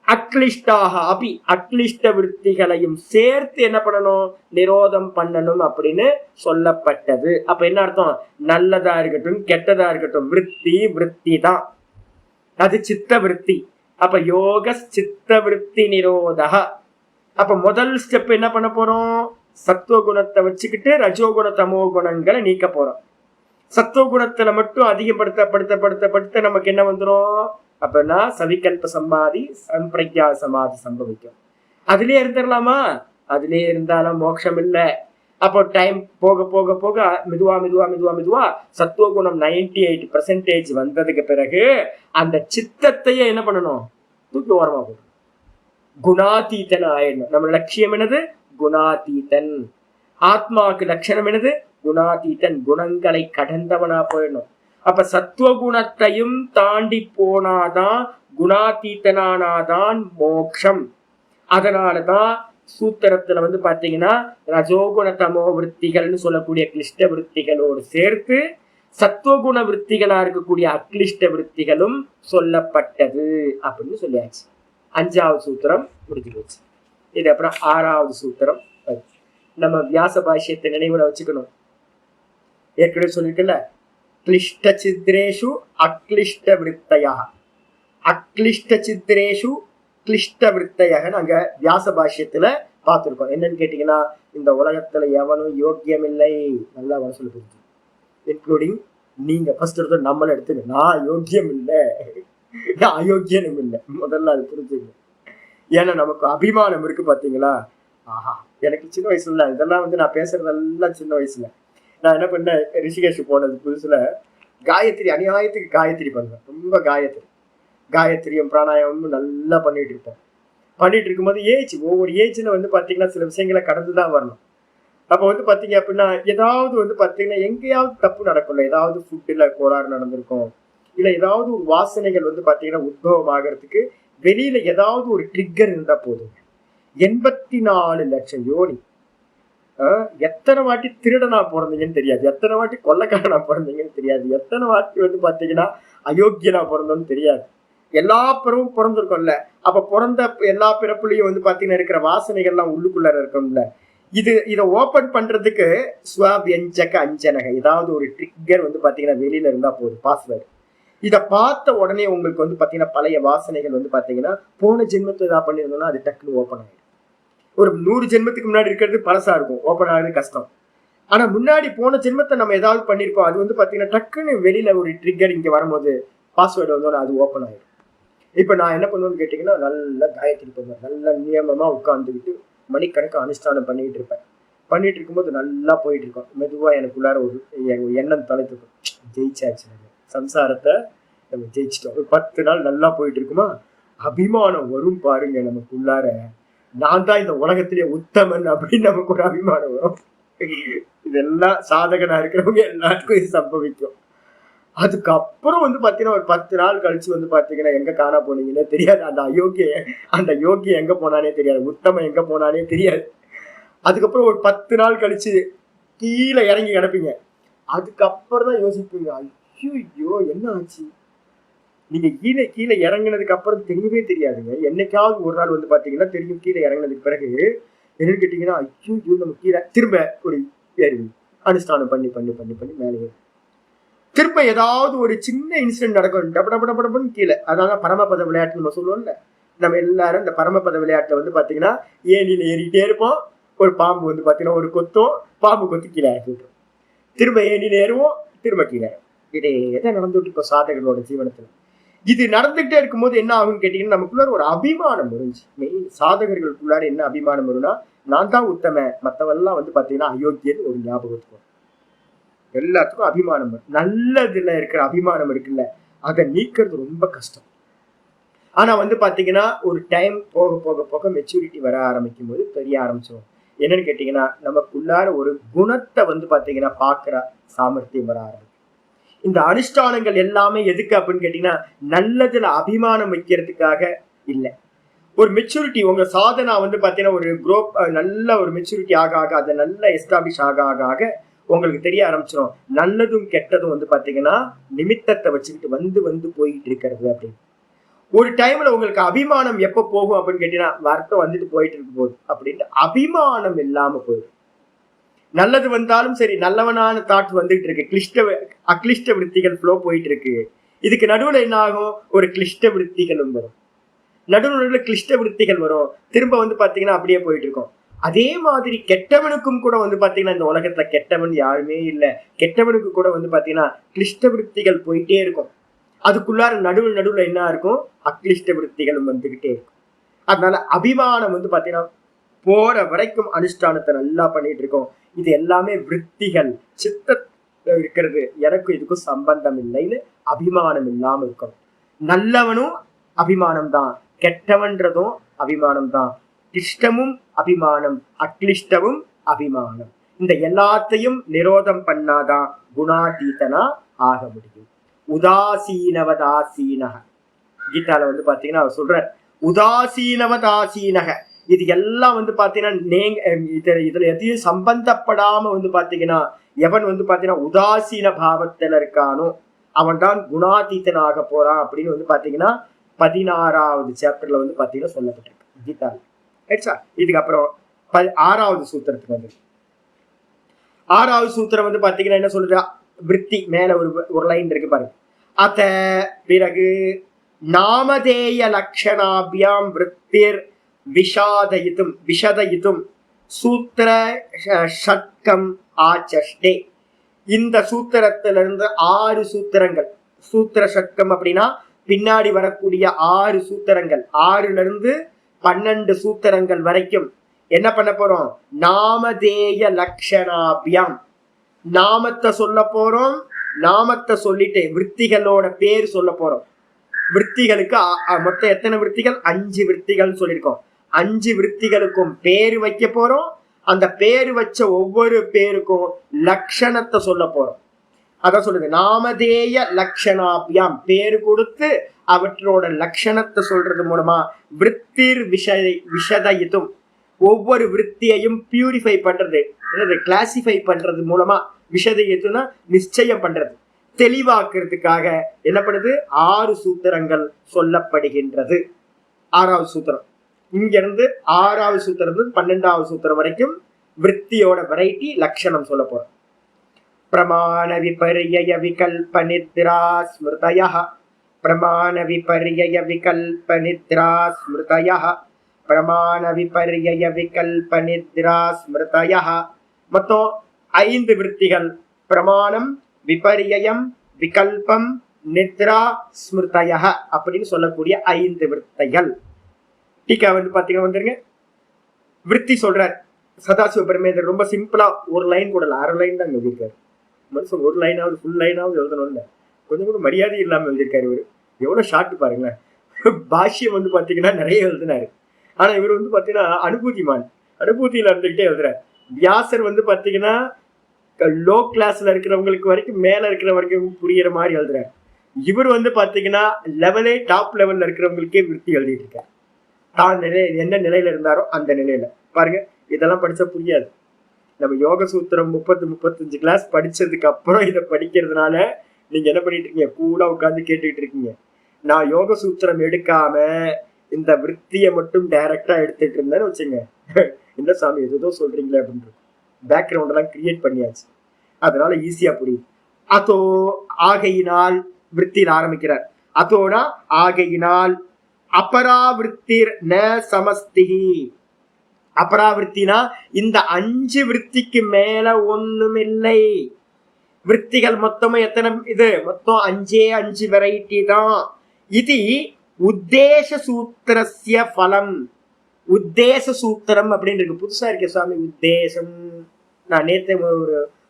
அக்லிஷ்டாக அபி, அக்லிஷ்ட விற்த்திகளையும் சேர்த்து என்ன பண்ணணும்? நிரோதம் பண்ணணும் அப்படின்னு சொல்லப்பட்டது. அப்ப என்ன அர்த்தம்? நல்லதா இருக்கட்டும் கெட்டதா இருக்கட்டும், விற்பி தான், அது சித்த விற்பி. அப்ப யோக சித்த விற்பி நிரோதக. அப்ப முதல் ஸ்டெப் என்ன பண்ண போறோம்? சத்துவகுணத்தை வச்சுக்கிட்டு ரஜோகுண தமோ குணங்களை நீக்க போறோம். சத்துவகுணத்துல மட்டும் அதிகப்படுத்த நமக்கு என்ன வந்துடும் அப்படின்னா சவிகல்ப சமாதி, சம்பிரக்யா சமாதி சம்பவிக்கும். அதுலயே இருந்துடலாமா? அதுலயே இருந்தாலும் மோட்சம் இல்லை. அப்போ டைம் போக போக போக மெதுவா சத்துவகுணம் 98% வந்ததுக்கு பிறகு அந்த சித்தத்தையே என்ன பண்ணணும்? தூக்கி ஓரமா போகணும், குணாதீதன் ஆயிடணும். நம்ம லட்சியம் என்னது? குணாதீதன். ஆத்மாவுக்கு லட்சணம் என்னது? குணாதீதன், குணங்களை கடந்தவனா போயிடணும். அப்ப சத்துவகுணத்தையும் தாண்டி போனாதான், குணாதீதனானாதான் மோட்சம். அதனாலதான் சூத்திரத்துல வந்து பாத்தீங்கன்னா ரஜோகுண தமோ விற்த்திகள்னு சொல்லக்கூடிய கிளிஷ்ட விற்த்திகளோடு சேர்த்து சத்துவகுண விற்த்திகளா இருக்கக்கூடிய அக்லிஷ்ட விற்த்திகளும் சொல்லப்பட்டது அப்படின்னு சொல்லியாச்சு. 5வது சூத்திரம் முடிஞ்சு போச்சு. இது அப்புறம் 6வது சூத்திரம். நம்ம வியாச பாஷ்யத்தை நினைவுல வச்சுக்கணும். ஏற்கனவே சொல்லிருக்கல, கிளிஷ்ட சித்ரேஷு அக்லிஷ்ட விற்த்தையா, அக்லிஷ்ட சித்ரேஷு கிளிஷ்ட விற்த்தையாக நாங்க வியாச பாஷ்யத்துல பார்த்திருக்கோம். என்னன்னு கேட்டீங்கன்னா, இந்த உலகத்துல எவனும் யோக்கியம் இல்லை. நல்லா வர சொல்லி புரிஞ்சு, இன்க்ளூடிங் நீங்க ஃபர்ஸ்ட் எடுத்து நம்மள எடுத்துங்க. நான் யோக்கியம் இல்லை, நான் அயோக்கியனும் இல்லை. முதல்ல அது புரிஞ்சுங்க. ஏன்னா நமக்கு அபிமானம் இருக்கு பாத்தீங்களா. ஆஹா, எனக்கு சின்ன வயசுல இதெல்லாம் வந்து நான் பேசுறதெல்லாம் சின்ன வயசுல நான் என்ன பண்ணேன், ரிஷிகேஷ் போனது புதுசுல காயத்ரி, அநியாயத்துக்கு காயத்ரி பண்ணுவேன். ரொம்ப காயத்ரியும் பிராணாயாமமும் நல்லா பண்ணிட்டு இருப்பேன். பண்ணிட்டு இருக்கும்போது ஒவ்வொரு ஏஜ்ல வந்து பாத்தீங்கன்னா சில விஷயங்களை கடந்துதான் வரணும். அப்ப வந்து பாத்தீங்க அப்படின்னா ஏதாவது வந்து பாத்தீங்கன்னா எங்கேயாவது தப்பு நடக்கும்ல, ஏதாவது ஃபுட்டுல கோளாறு நடந்திருக்கும், இல்ல ஏதாவது ஒரு வாசனைகள் வந்து பாத்தீங்கன்னா உத்பவம் ஆகிறதுக்கு வெளியில ஏதாவது ஒரு ட்ரிக்கர் இருந்தா போதும். 84 லட்சம் யோனி, எத்தனை வாட்டி திருடனா பிறந்தீங்கன்னு தெரியாது, எத்தனை வாட்டி கொள்ளைக்காரனா பிறந்தீங்கன்னு தெரியாது, எத்தனை வாட்டி வந்து பாத்தீங்கன்னா அயோக்கியனா பிறந்தோன்னு தெரியாது. எல்லா பிறவும் பிறந்திருக்கும்ல. அப்ப பிறந்த எல்லா பிறப்புலையும் வந்து பாத்தீங்கன்னா இருக்கிற வாசனைகள்லாம் உள்ளுக்குள்ள இருக்கும்ல. இதை ஓபன் பண்றதுக்கு ஸ்வவியஞ்சக அஞ்சனக, ஏதாவது ஒரு ட்ரிக்கர் வந்து பாத்தீங்கன்னா வெளியில இருந்தா போதும், பாஸ்வேர்டு. இதை பார்த்த உடனே உங்களுக்கு வந்து பாத்தீங்கன்னா பழைய வாசனைகள் வந்து பாத்தீங்கன்னா போன ஜென்மத்தை ஏதாவது பண்ணியிருந்தோம்னா அது டக்குன்னு ஓப்பன் ஆகிடும். ஒரு 100 ஜென்மத்துக்கு முன்னாடி இருக்கிறது பழசா இருக்கும், ஓப்பன் ஆகுறது கஷ்டம். ஆனா முன்னாடி போன ஜென்மத்தை நம்ம ஏதாவது பண்ணிருக்கோம், அது வந்து பாத்தீங்கன்னா டக்குன்னு வெளியில ஒரு ட்ரிக்கர் இங்க வரும்போது பாஸ்வேர்டு வந்தோன்னா அது ஓப்பன் ஆகிடும். இப்ப நான் என்ன பண்ணுவேன்னு கேட்டீங்கன்னா, நல்லா காயத்ரி பண்ணுவேன். நல்லா நியமமா உட்கார்ந்துக்கிட்டு மணிக்கணக்கு அனுஷ்டானம் பண்ணிட்டு இருப்பேன். பண்ணிட்டு இருக்கும்போது நல்லா போயிட்டு இருக்கோம். மெதுவா எனக்குள்ளார ஒரு எண்ணம் தலைத்துக்கும், ஜெயிச்சாச்சு, சம்சாரத்தை நம்ம ஜெயிச்சிட்டோம். ஒரு 10 நாள் நல்லா போயிட்டு இருக்குமா, அபிமானம் வரும் பாருங்க நமக்குள்ளார. நான் தான் இந்த உலகத்திலே உத்தமன் அப்படின்னு நமக்கு ஒரு அபிமானம் வரும். இதெல்லாம் சாதகனா இருக்கிறவங்க எல்லாருக்கும் இது சம்பவிக்கும். அதுக்கப்புறம் வந்து பாத்தீங்கன்னா ஒரு 10 நாள் கழிச்சு வந்து பாத்தீங்கன்னா எங்க காண போனீங்கன்னே தெரியாது. அந்த யோகிய எங்க போனானே தெரியாது, உத்தமன் எங்க போனானே தெரியாது. அதுக்கப்புறம் ஒரு 10 நாள் கழிச்சு கீழே இறங்கி கிடப்பீங்க. அதுக்கப்புறம் தான் யோசிப்பீங்க, ஐயோ என்ன ஆச்சு. நீங்க கீழே இறங்கினதுக்கு அப்புறம் தெரியவே தெரியாதுங்க. என்னைக்காவது ஒரு நாள் வந்து பாத்தீங்கன்னா தெரியும். கீழே இறங்கினதுக்கு பிறகு என்னன்னு கேட்டீங்கன்னா, ஐயோ நம்ம கீழே திரும்ப ஒரு ஏறி அனுஷ்டானம் பண்ணி பண்ணி பண்ணி பண்ணி மேலே திரும்ப ஏதாவது ஒரு சின்ன இன்சிடென்ட் நடக்கும், டபடபடபடன்னு கீழே. அதாவது பரமபத விளையாட்டு நம்ம சொல்லுவோம்ல. நம்ம எல்லாரும் இந்த பரமபத விளையாட்டுல வந்து பாத்தீங்கன்னா ஏனியில ஏறிட்டே இருப்போம். ஒரு பாம்பு வந்து பாத்தீங்கன்னா ஒரு கொத்தும், பாம்பு கொத்து கீழே இறக்கி விட்டுரும். திரும்ப ஏனியில ஏறுவோம், திரும்ப கீழே. இதே தான் நடந்துட்டு இருக்கோம் சாதகர்களோட ஜீவனத்துல. இது நடந்துகிட்டே இருக்கும்போது என்ன ஆகும்னு கேட்டீங்கன்னா, நமக்குள்ளார ஒரு அபிமானம் வருஞ்சு. மெயின் சாதகர்களுக்குள்ளார என்ன அபிமானம் வரும்னா, நான் தான் உத்தம, மற்றவெல்லாம் வந்து பாத்தீங்கன்னா அயோக்கியன்னு ஒரு ஞாபகத்துக்கும். எல்லாத்துக்கும் அபிமானம் வரும். நல்லதுல இருக்கிற அபிமானம் இருக்குல்ல, அதை நீக்கிறது ரொம்ப கஷ்டம். ஆனா வந்து பாத்தீங்கன்னா ஒரு டைம் போக போக போக மெச்சூரிட்டி வர ஆரம்பிக்கும் போது தெரிய ஆரம்பிச்சிடும். என்னன்னு கேட்டீங்கன்னா, நமக்குள்ளார ஒரு குணத்தை வந்து பாத்தீங்கன்னா பாக்குற சாமர்த்தியம் வர ஆரம்பிக்கும். இந்த அனுஷ்டானங்கள் எல்லாமே எதுக்கு அப்படின்னு கேட்டீங்கன்னா, நல்லதுல அபிமானம் வைக்கிறதுக்காக இல்லை. ஒரு மெச்சூரிட்டி உங்க சாதனா வந்து பாத்தீங்கன்னா ஒரு குரோப் நல்ல ஒரு மெச்சூரிட்டி ஆக ஆக அதை நல்லா எஸ்டாப்ளிஷ் ஆக ஆக ஆக உங்களுக்கு தெரிய ஆரம்பிச்சிடும். நல்லதும் கெட்டதும் வந்து பாத்தீங்கன்னா நிமித்தத்தை வச்சுக்கிட்டு வந்து வந்து போயிட்டு இருக்கிறது அப்படின்னு. ஒரு டைம்ல உங்களுக்கு அபிமானம் எப்ப போகும் அப்படின்னு கேட்டீங்கன்னா, வருத்தம் வந்துட்டு போயிட்டு இருக்கும் போது அப்படின்ட்டு அபிமானம் இல்லாம போயிடும். நல்லது வந்தாலும் சரி, நல்லவனான தாட் வந்துட்டு இருக்கு, அக்லிஷ்ட விற்த்திகள் ஃப்ளோ போயிட்டு இருக்கு. இதுக்கு நடுவுல என்ன ஆகும், ஒரு கிளிஷ்ட விற்த்திகளும் வரும். நடுவில் கிளிஷ்ட விற்த்திகள் வரும். திரும்ப வந்து பாத்தீங்கன்னா அப்படியே போயிட்டு இருக்கும். அதே மாதிரி கெட்டவனுக்கும் கூட வந்து பாத்தீங்கன்னா இந்த உலகத்துல கெட்டவன் யாருமே இல்லை. கெட்டவனுக்கு கூட வந்து பாத்தீங்கன்னா கிளிஷ்ட விற்த்திகள் போயிட்டே இருக்கும். அதுக்குள்ளார நடுவுல என்ன இருக்கும், அக்லிஷ்ட விற்த்திகளும் வந்துகிட்டே இருக்கும். அதனால அபிமானம் வந்து பாத்தீங்கன்னா போற வரைக்கும் அனுஷ்டானத்தை நல்லா பண்ணிட்டு இருக்கோம். இது எல்லாமே விற்த்திகள், சித்த இருக்கிறது, எனக்கும் இதுக்கும் சம்பந்தம் இல்லைன்னு அபிமானம் இல்லாம இருக்கணும். நல்லவனும் அபிமானம் தான், கெட்டவன்றதும் அபிமானம் தான். கிளிஷ்டமும் அபிமானம், அக்லிஷ்டமும் அபிமானம். இந்த எல்லாத்தையும் நிரோதம் பண்ணாதான் குணாதீதனா ஆக முடியும். உதாசீனவதாசீனக, கீதால வந்து பாத்தீங்கன்னா அவர் சொல்ற உதாசீனவதாசீனக. இது எல்லாம் வந்து பாத்தீங்கன்னா இதுல எதையும் சம்பந்தப்படாம வந்து பாத்தீங்கன்னா எவன் வந்து பாத்தீங்கன்னா உதாசீன பாவத்துல இருக்கானோ அவன் தான் குணாதீதனாக போறான் அப்படின்னு வந்து பாத்தீங்கன்னா 16வது சாப்டர்ல வந்து பாத்தீங்கன்னா சொல்லப்பட்டிருக்கு கீதால. இதுக்கப்புறம் 6வது சூத்திரத்துக்கு வந்து 6வது சூத்திரம் வந்து பாத்தீங்கன்னா என்ன சொல்லுது, விருத்தி மேல ஒரு லைன் இருக்கு பாருங்க. அத பிறகு நாமதேய லக்ஷணாபியாம் விருத்திர் விஷதயித்தும் சூத்திர ஷட்கம் ஆச்சஷ்டே. இந்த சூத்திரத்திலிருந்து 6 சூத்திரங்கள், சூத்திர ஷட்கம் அப்படின்னா பின்னாடி வரக்கூடிய 6 சூத்திரங்கள், 6ல இருந்து 12 சூத்திரங்கள் வரைக்கும் என்ன பண்ண போறோம், நாமதேய லக்ஷணாபியாம், நாமத்தை சொல்ல போறோம். நாமத்தை சொல்லிட்டு விற்த்திகளோட பேர் சொல்ல போறோம். விற்த்திகளுக்கு மொத்தம் எத்தனை விற்த்திகள், 5 விற்த்திகள் சொல்லியிருக்கோம். 5 விற்த்திகளுக்கும் பேரு வைக்க போறோம். அந்த பேரு வச்ச ஒவ்வொரு பேருக்கும் லட்சணத்தை சொல்ல போறோம். அதான் சொல்லுது நாமதேய லக்ஷணாபியாம், பேரு கொடுத்து அவற்றோட லட்சணத்தை சொல்றது மூலமா விற்த்திர் விஷதயித்தும், ஒவ்வொரு விற்த்தியையும் பியூரிஃபை பண்றது, கிளாசிஃபை பண்றது மூலமா, விஷதயித்துனா நிச்சயம் பண்றது, தெளிவாக்குறதுக்காக என்ன பண்ணுது, 6 சூத்திரங்கள் சொல்லப்படுகின்றது. 6வது சூத்திரம் இங்க இருந்து 6வது சூத்திரம் 12வது சூத்திரம் வரைக்கும் விற்த்தியோட வெரைட்டி லட்சணம் சொல்ல போறோம். பிரமாண விபர்யய விகல்ப நித்ரா ஸ்மிருதயः, பிரமாண விபர்யய விகல்ப நித்ரா ஸ்மிருதயः, பிரமாண விபர்யய விகல்ப நித்ரா ஸ்மிருதயः. மொத்தம் 5 விற்த்திகள், பிரமாணம், விபர்யம், விகல்பம், நித்ரா, ஸ்மிருதயः அப்படின்னு சொல்லக்கூடிய 5 விற்த்தைகள். டீக்கா வந்து பாத்தீங்கன்னா வந்துருங்க, விற்பி சொல்றார் சதாசிவ பிரமேந்திரர். ரொம்ப சிம்பிளா ஒரு லைன் கூட இல்லை, 1/2 லைன் தான் எழுதியிருக்காரு. மனுஷன் ஒரு லைனாவது ஃபுல் லைனாவது எழுதணும்ல, கொஞ்சம் கூட மரியாதை இல்லாம எழுதியிருக்காரு. இவர் எவ்வளவு ஷார்ட் பாருங்களேன். பாஷ்யம் வந்து பாத்தீங்கன்னா நிறைய எழுதினாரு. ஆனா இவர் வந்து பாத்தீங்கன்னா அனுபூதியில இருந்துகிட்டே எழுதுறாரு. வியாசர் வந்து பாத்தீங்கன்னா லோ கிளாஸ்ல இருக்கிறவங்களுக்கு வரைக்கும் மேல இருக்கிற வரைக்கும் புரியுற மாதிரி எழுதுறாரு. இவர் வந்து பாத்தீங்கன்னா லெவலே டாப் லெவல்ல இருக்கிறவங்களுக்கே விருத்தி எழுதிட்டு இருக்காரு. தான் என்ன நிலையில இருந்தாரோ அந்த நிலையில பாருங்க. இதெல்லாம் படிச்சா புரியாது. நம்ம யோக சூத்திரம் 30-35 கிளாஸ் படிச்சதுக்கு அப்புறம் இதை படிக்கிறதுனால நீங்க என்ன பண்ணிட்டு இருக்கீங்க, கூட உட்காந்து கேட்டுக்கிட்டு இருக்கீங்க. நான் யோக சூத்திரம் எடுக்காம இந்த விற்த்தியை மட்டும் டைரக்டா எடுத்துட்டு இருந்தேன்னு வச்சுங்க, என்ன சாமி எதோ சொல்றீங்களே அப்படின்ட்டு பேக்ரவுண்ட் எல்லாம் கிரியேட் பண்ணியாச்சு. அதனால ஈஸியா புரியும். அதோ ஆகையினால் விற்த்தியில் ஆரம்பிக்கிறார். அதோனா ஆகையினால் அபராவிருத்திர் ந சமஸ்திஹி. அபராவிருத்தினா இந்த 5 விற்த்திக்கு மேல ஒண்ணுமில்லை. விற்த்திகள் மொத்தமும் எத்தனை, இது மொத்தம் 5 வெரைட்டி தான். இது உத்தேச சூத்திரஸ்ய பலம். உத்தேச சூத்திரம் அப்படின்னு இருக்கு. புதுசா இருக்க சுவாமி உத்தேசம். நான் நேற்று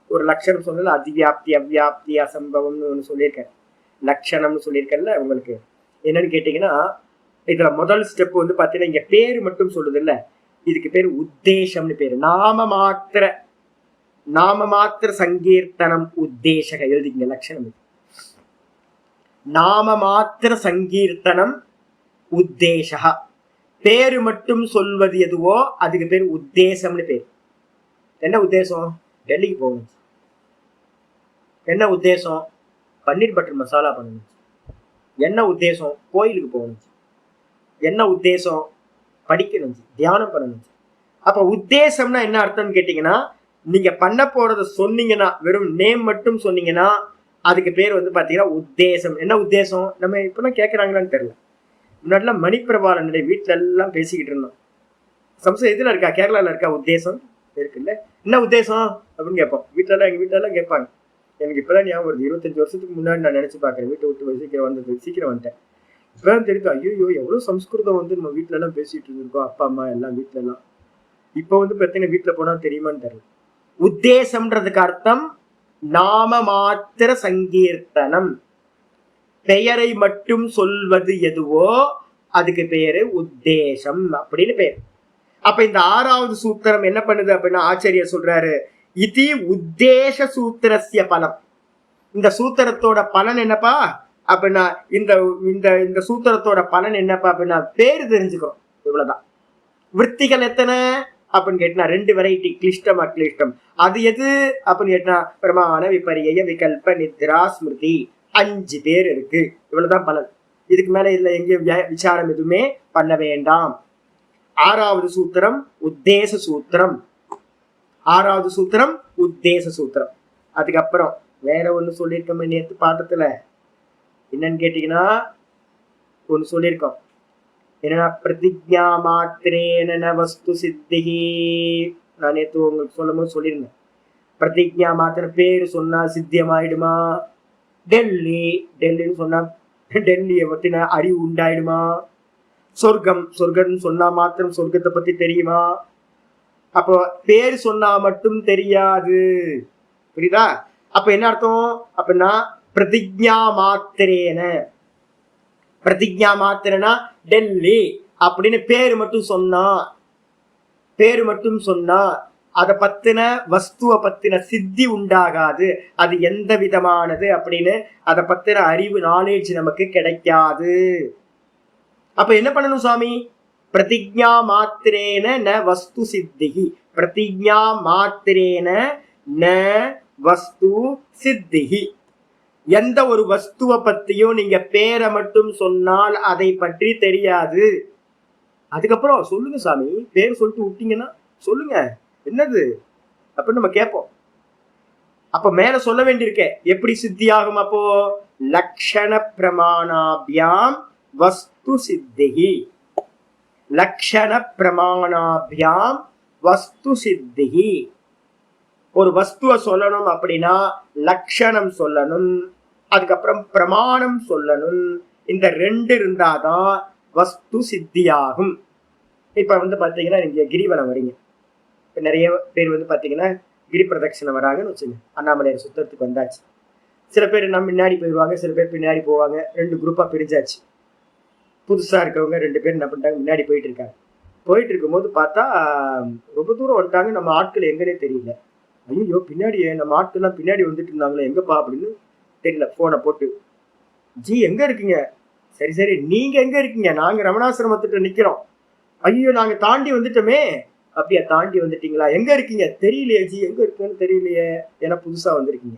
ஒரு லட்சணம் சொன்னல, அதிவியாப்தி அவ்வியாப்தி அசம்பவம்னு ஒன்று சொல்லியிருக்கேன். லட்சணம்னு சொல்லியிருக்கேன்ல உங்களுக்கு. என்னன்னு கேட்டீங்கன்னா, இதுல முதல் ஸ்டெப் வந்து பாத்தீங்கன்னா இங்க பேரு மட்டும் சொல்லுது இல்ல, இதுக்கு பேரு உத்தேசம்னு பேரு. நாம மாத்திர சங்கீர்த்தனம் உத்தேசக எழுதிங்க லட்சணம். நாம மாத்திர சங்கீர்த்தனம் உத்தேசக, பேரு மட்டும் சொல்வது எதுவோ அதுக்கு பேரு உத்தேசம்னு பேரு. என்ன உத்தேசம், டெல்லிக்கு போகணும். என்ன உத்தேசம், பன்னீர் பட்டர் மசாலா பண்ணணும். என்ன உத்தேசம், கோயிலுக்கு போகணும். என்ன உத்தேசம், படிக்கணும், தியானம் பண்ணணும். அப்ப உத்தேசம்னா என்ன அர்த்தம்னு கேட்டீங்கன்னா, நீங்க பண்ண போறத சொன்னீங்கன்னா, வெறும் நேம் மட்டும் சொன்னீங்கன்னா அதுக்கு பேர் வந்து பாத்தீங்கன்னா உத்தேசம். என்ன உத்தேசம், நம்ம இப்பதான் கேட்கறாங்களான்னு தெரியல. முன்னாடிலாம் மணிப்பிரபாலனுடைய வீட்டுல எல்லாம் பேசிக்கிட்டு இருந்தோம். சம்சம் எதுல இருக்கா, கேரளால இருக்கா உத்தேசம் இருக்குல்ல, என்ன உத்தேசம் அப்படின்னு கேட்போம். எங்க வீட்டுல எல்லாம் கேட்பாங்க. எனக்கு இப்பதான் ஞாபகம் வருது, 25 வருஷத்துக்கு முன்னாடி நான் நினைச்சு பாக்குறேன். வீட்டை விட்டு சீக்கிரம் வந்துட்டேன். இப்பதான் தெரியுது, ஐயோ எவ்வளவு சம்ஸ்கிருதம் வந்து நம்ம வீட்டுல எல்லாம் பேசிட்டு இருந்திருக்கோம், அப்பா அம்மா எல்லாம் வீட்டுல எல்லாம். இப்ப வந்து பார்த்தீங்கன்னா வீட்டுல போனா தெரியுமான்னு தெரியல. உத்தேசம்ன்றதுக்கு அர்த்தம் நாம மாத்திர சங்கீர்த்தனம், பெயரை மட்டும் சொல்வது எதுவோ அதுக்கு பேரு உத்தேசம் அப்படின்னு பேரு. அப்ப இந்த 6வது சூத்திரம் என்ன பண்ணுது அப்படின்னா, ஆச்சரியர் சொல்றாரு, இது உத்தேச சூத்திரஸ்ய பலம். இந்த சூத்திரத்தோட பலன் என்னப்பா அப்படின்னா, இந்த சூத்திரத்தோட பலன் என்னப்பா அப்படின்னா, பேரு தெரிஞ்சுக்கிறோம். இவ்வளவுதான். விற்த்திகள் எத்தனை, அப்படின்னு கேட்டா 2 வெரைட்டி, கிளிஷ்டம் அக்ளிஷ்டம். அது எது அப்படின்னு கேட்டா பிரமாண விபரிய விகல்ப நித்ரா ஸ்மிருதி 5 பேர் இருக்கு. இவ்வளவுதான் பலன். இதுக்கு மேல இதுல எங்கேயும் விசாரம் எதுவுமே பண்ண வேண்டாம். 6வது சூத்திரம் உத்தேச சூத்திரம். 6வது சூத்திரம் உத்தேச சூத்திரம். அதுக்கப்புறம் வேற ஒண்ணு சொல்லியிருக்கோம் நேற்று பாட்டத்துல. என்னன்னு கேட்டீங்கன்னா ஒண்ணு சொல்லியிருக்கோம். என்னன்னா பிரதிஜா மாத்திரேன வஸ்து சித்திகி. நான் நேற்று உங்களுக்கு சொல்லும் போது சொல்லியிருந்தேன். பிரதிஜா மாத்திர பேரு சொன்னா சித்தியமாயிடுமா? டெல்லின்னு சொன்னா டெல்லியை பத்தின அறிவு உண்டாயிடுமா? சொர்க்கம் சொன்னா மாத்திரம் சொர்க்கத்தை பத்தி தெரியுமா? அப்போ பேர் சொன்னா மட்டும் தெரியாது. புரியுதா? அப்ப என்ன அர்த்தம் அப்படின்னா பிரதிஜா மாத்திரனா டெல்லி அப்படின்னு பேரு மட்டும் சொன்னா அதை பத்தின வஸ்துவை பத்தின சித்தி உண்டாகாது. அது எந்த விதமானது அப்படின்னு அதை பத்தின அறிவு நாலேஜ் நமக்கு கிடைக்காது. அப்ப என்ன பண்ணணும் சுவாமி? பிரதிஜா மாத்திரேன ந வஸ்து சித்திகி. பிரதிஜா மாத்திரேன ந வஸ்து சித்திகி. எந்த ஒரு வஸ்துவை பத்தியும் நீங்க பேரை மட்டும் சொன்னால் அதை பற்றி தெரியாது. அதுக்கப்புறம் சொல்லுங்க சாமி, பேர் சொல்லிட்டு விட்டீங்கன்னா சொல்லுங்க என்னது அப்படின்னு நம்ம கேட்போம். அப்ப மேல சொல்ல வேண்டியிருக்கேன். எப்படி சித்தியாகும்? அப்போ லக்ஷண பிரமாணாபியாம் வஸ்து சித்திகி. லக்ஷண பிரமாணாபியாம் வஸ்து சித்திகி. ஒரு வஸ்துவை சொல்லணும் அப்படின்னா லக்ஷணம் சொல்லணும், அதுக்கப்புறம் பிரமாணம் சொல்லணும். இந்த 2 இருந்தாதான் வஸ்து சித்தியாகும். இப்ப வந்து பாத்தீங்கன்னா நீங்க கிரிவலம் வரீங்க. இப்ப நிறைய பேர் வந்து பாத்தீங்கன்னா கிரி பிரதட்சணம் வராங்கன்னு வச்சுங்க. அண்ணாமலையார் சுத்தத்துக்கு வந்தாச்சு. சில பேர் நம்ம முன்னாடி போயிடுவாங்க, சில பேர் பின்னாடி போவாங்க. 2 குரூப்பா பிரிஞ்சாச்சு. புதுசா இருக்கிறவங்க 2 பேர் என்ன பண்ணிட்டாங்க, முன்னாடி போயிட்டு இருக்காங்க. போயிட்டு இருக்கும்போது பார்த்தா ரொம்ப தூரம் வந்துட்டாங்க. நம்ம ஆட்கள் எங்கன்னே தெரியல. ஐயோ பின்னாடி நம்ம ஆட்கள்லாம் பின்னாடி வந்துட்டு இருந்தாங்களே, எங்கப்பா அப்படின்னு தெரியல. போனை போட்டு ஜி எங்க இருக்கீங்க? சரி நீங்க எங்க இருக்கீங்க? நாங்க ரமணாசிரமத்திட்ட நிக்கிறோம். ஐயோ நாங்க தாண்டி வந்துட்டோமே. அப்படியா, தாண்டி வந்துட்டீங்களா? எங்க இருக்கீங்க? தெரியலையே ஜி, எங்க இருக்குன்னு தெரியலையே. ஏன்னா புதுசா வந்திருக்கீங்க,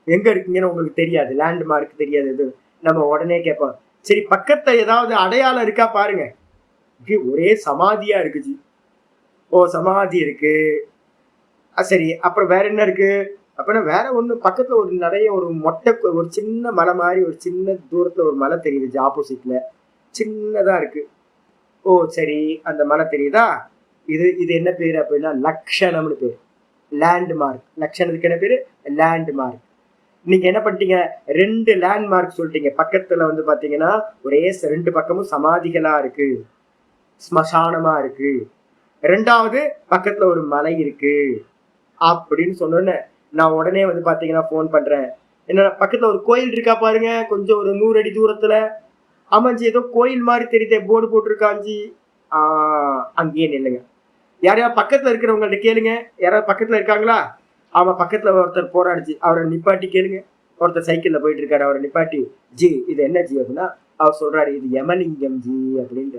எங்க இருக்கீங்கன்னு உங்களுக்கு தெரியாது, லேண்ட்மார்க் தெரியாது. இது நம்ம உடனே கேட்போம், சரி பக்கத்துல ஏதாவது அடையாளம் இருக்கா பாருங்க. ஒரே சமாதியா இருக்கு ஜி. ஓ சமாதி இருக்கு, சரி அப்புறம் வேற என்ன இருக்கு? அப்படின்னா வேற ஒண்ணு பக்கத்துல ஒரு நிறைய ஒரு மொட்டை ஒரு சின்ன மலை மாதிரி ஒரு சின்ன தூரத்துல ஒரு மலை தெரியுது, ஆப்போசிட்ல சின்னதா இருக்கு. ஓ சரி அந்த மலை தெரியுதா? இது என்ன பேரு அப்படின்னா லக்ஷணம்னு பேரு, லேண்ட்மார்க். லக்ஷணத்துக்கு என்ன பேரு? லேண்ட்மார்க். நீங்க என்ன பண்ணிட்டீங்க, 2 லேண்ட்மார்க் சொல்லிட்டீங்க. பக்கத்துல வந்து பாத்தீங்கன்னா ஒரே 2 பக்கமும் சமாதிகளா இருக்கு, ஸ்மசானமா இருக்கு. 2வது பக்கத்துல ஒரு மலை இருக்கு அப்படின்னு சொன்னோன்னே நான் உடனே வந்து பாத்தீங்கன்னா போன் பண்றேன். என்ன பக்கத்துல ஒரு கோயில் இருக்கா பாருங்க, கொஞ்சம் ஒரு 100 அடி தூரத்துல. ஆமாஞ்சி ஏதோ கோயில் மாதிரி தெரியுதே, போர்டு போட்டிருக்காஞ்சி. அங்கேயே நில்லுங்க. யாரையாவது பக்கத்துல இருக்கிறவங்கள்ட்ட கேளுங்க, யாராவது பக்கத்துல இருக்காங்களா? ஆமா பக்கத்துல ஒருத்தர் போராடிச்சு, அவரை நிப்பாட்டி கேளுங்க. ஒருத்தர் சைக்கிள்ல போயிட்டு இருக்காரு, அவரை நிப்பாட்டி ஜி இது என்ன ஜி அப்படின்னா அவர் சொல்றாரு இது யமலிங்கம் ஜி அப்படின்ற.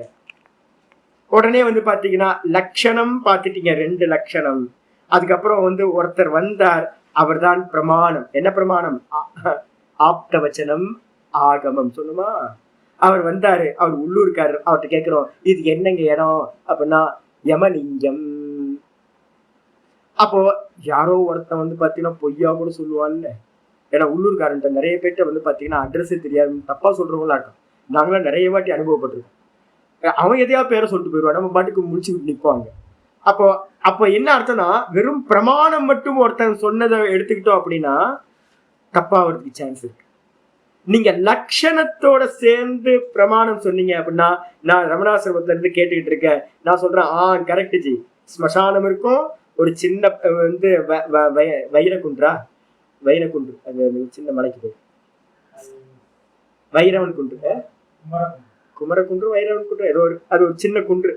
உடனே வந்து பாத்தீங்கன்னா லட்சணம் பார்த்துட்டீங்க, 2 லட்சணம். அதுக்கப்புறம் வந்து ஒருத்தர் வந்தார், அவர் தான் பிரமாணம். என்ன பிரமாணம்? ஆப்த வச்சனம் ஆகமம் சொல்லுமா. அவர் வந்தாரு, அவர் உள்ளூர்காரர். அவர்கிட்ட கேட்கிறோம் இது என்னங்க இடம் அப்படின்னா யமலிங்கம். அப்போ யாரோ ஒருத்தன் வந்து பாத்தீங்கன்னா பொய்யா கூட சொல்லுவான்ல. ஏன்னா உள்ளூர்காரன்ட்ட நிறைய பேர்ட்ட வந்து பாத்தீங்கன்னா அட்ரஸ் தெரியாது, தப்பா சொல்றவங்களா இருக்கும். நாங்களாம் நிறைய வாட்டி அனுபவப்பட்டிருக்கோம். அவன் எதையாவது பேரை சொல்லிட்டு போயிடுவான், நம்ம பாட்டுக்கு முடிச்சுட்டு நிற்பாங்க. அப்போ என்ன அர்த்தம்னா வெறும் பிரமாணம் மட்டும் ஒருத்தன் சொன்னதை எடுத்துக்கிட்டோம் அப்படின்னா தப்பாகிறதுக்கு சான்ஸ் இருக்கு. நீங்க லட்சணத்தோட சேர்ந்து பிரமாணம் சொன்னீங்க அப்படின்னா, நான் ரமணாசிரமத்துல இருந்து கேட்டுக்கிட்டு இருக்கேன், நான் சொல்றேன் கரெக்ட் ஜி, ஸ்மசானம் இருக்கும், ஒரு சின்ன வந்து வைரகுன்றா, வைரகுன்று, அது சின்ன மலைக்கு போய் வைரவன் குன்று, குமரகுன்று வைரவன் குன்று, ஏதோ அது ஒரு சின்ன குன்று.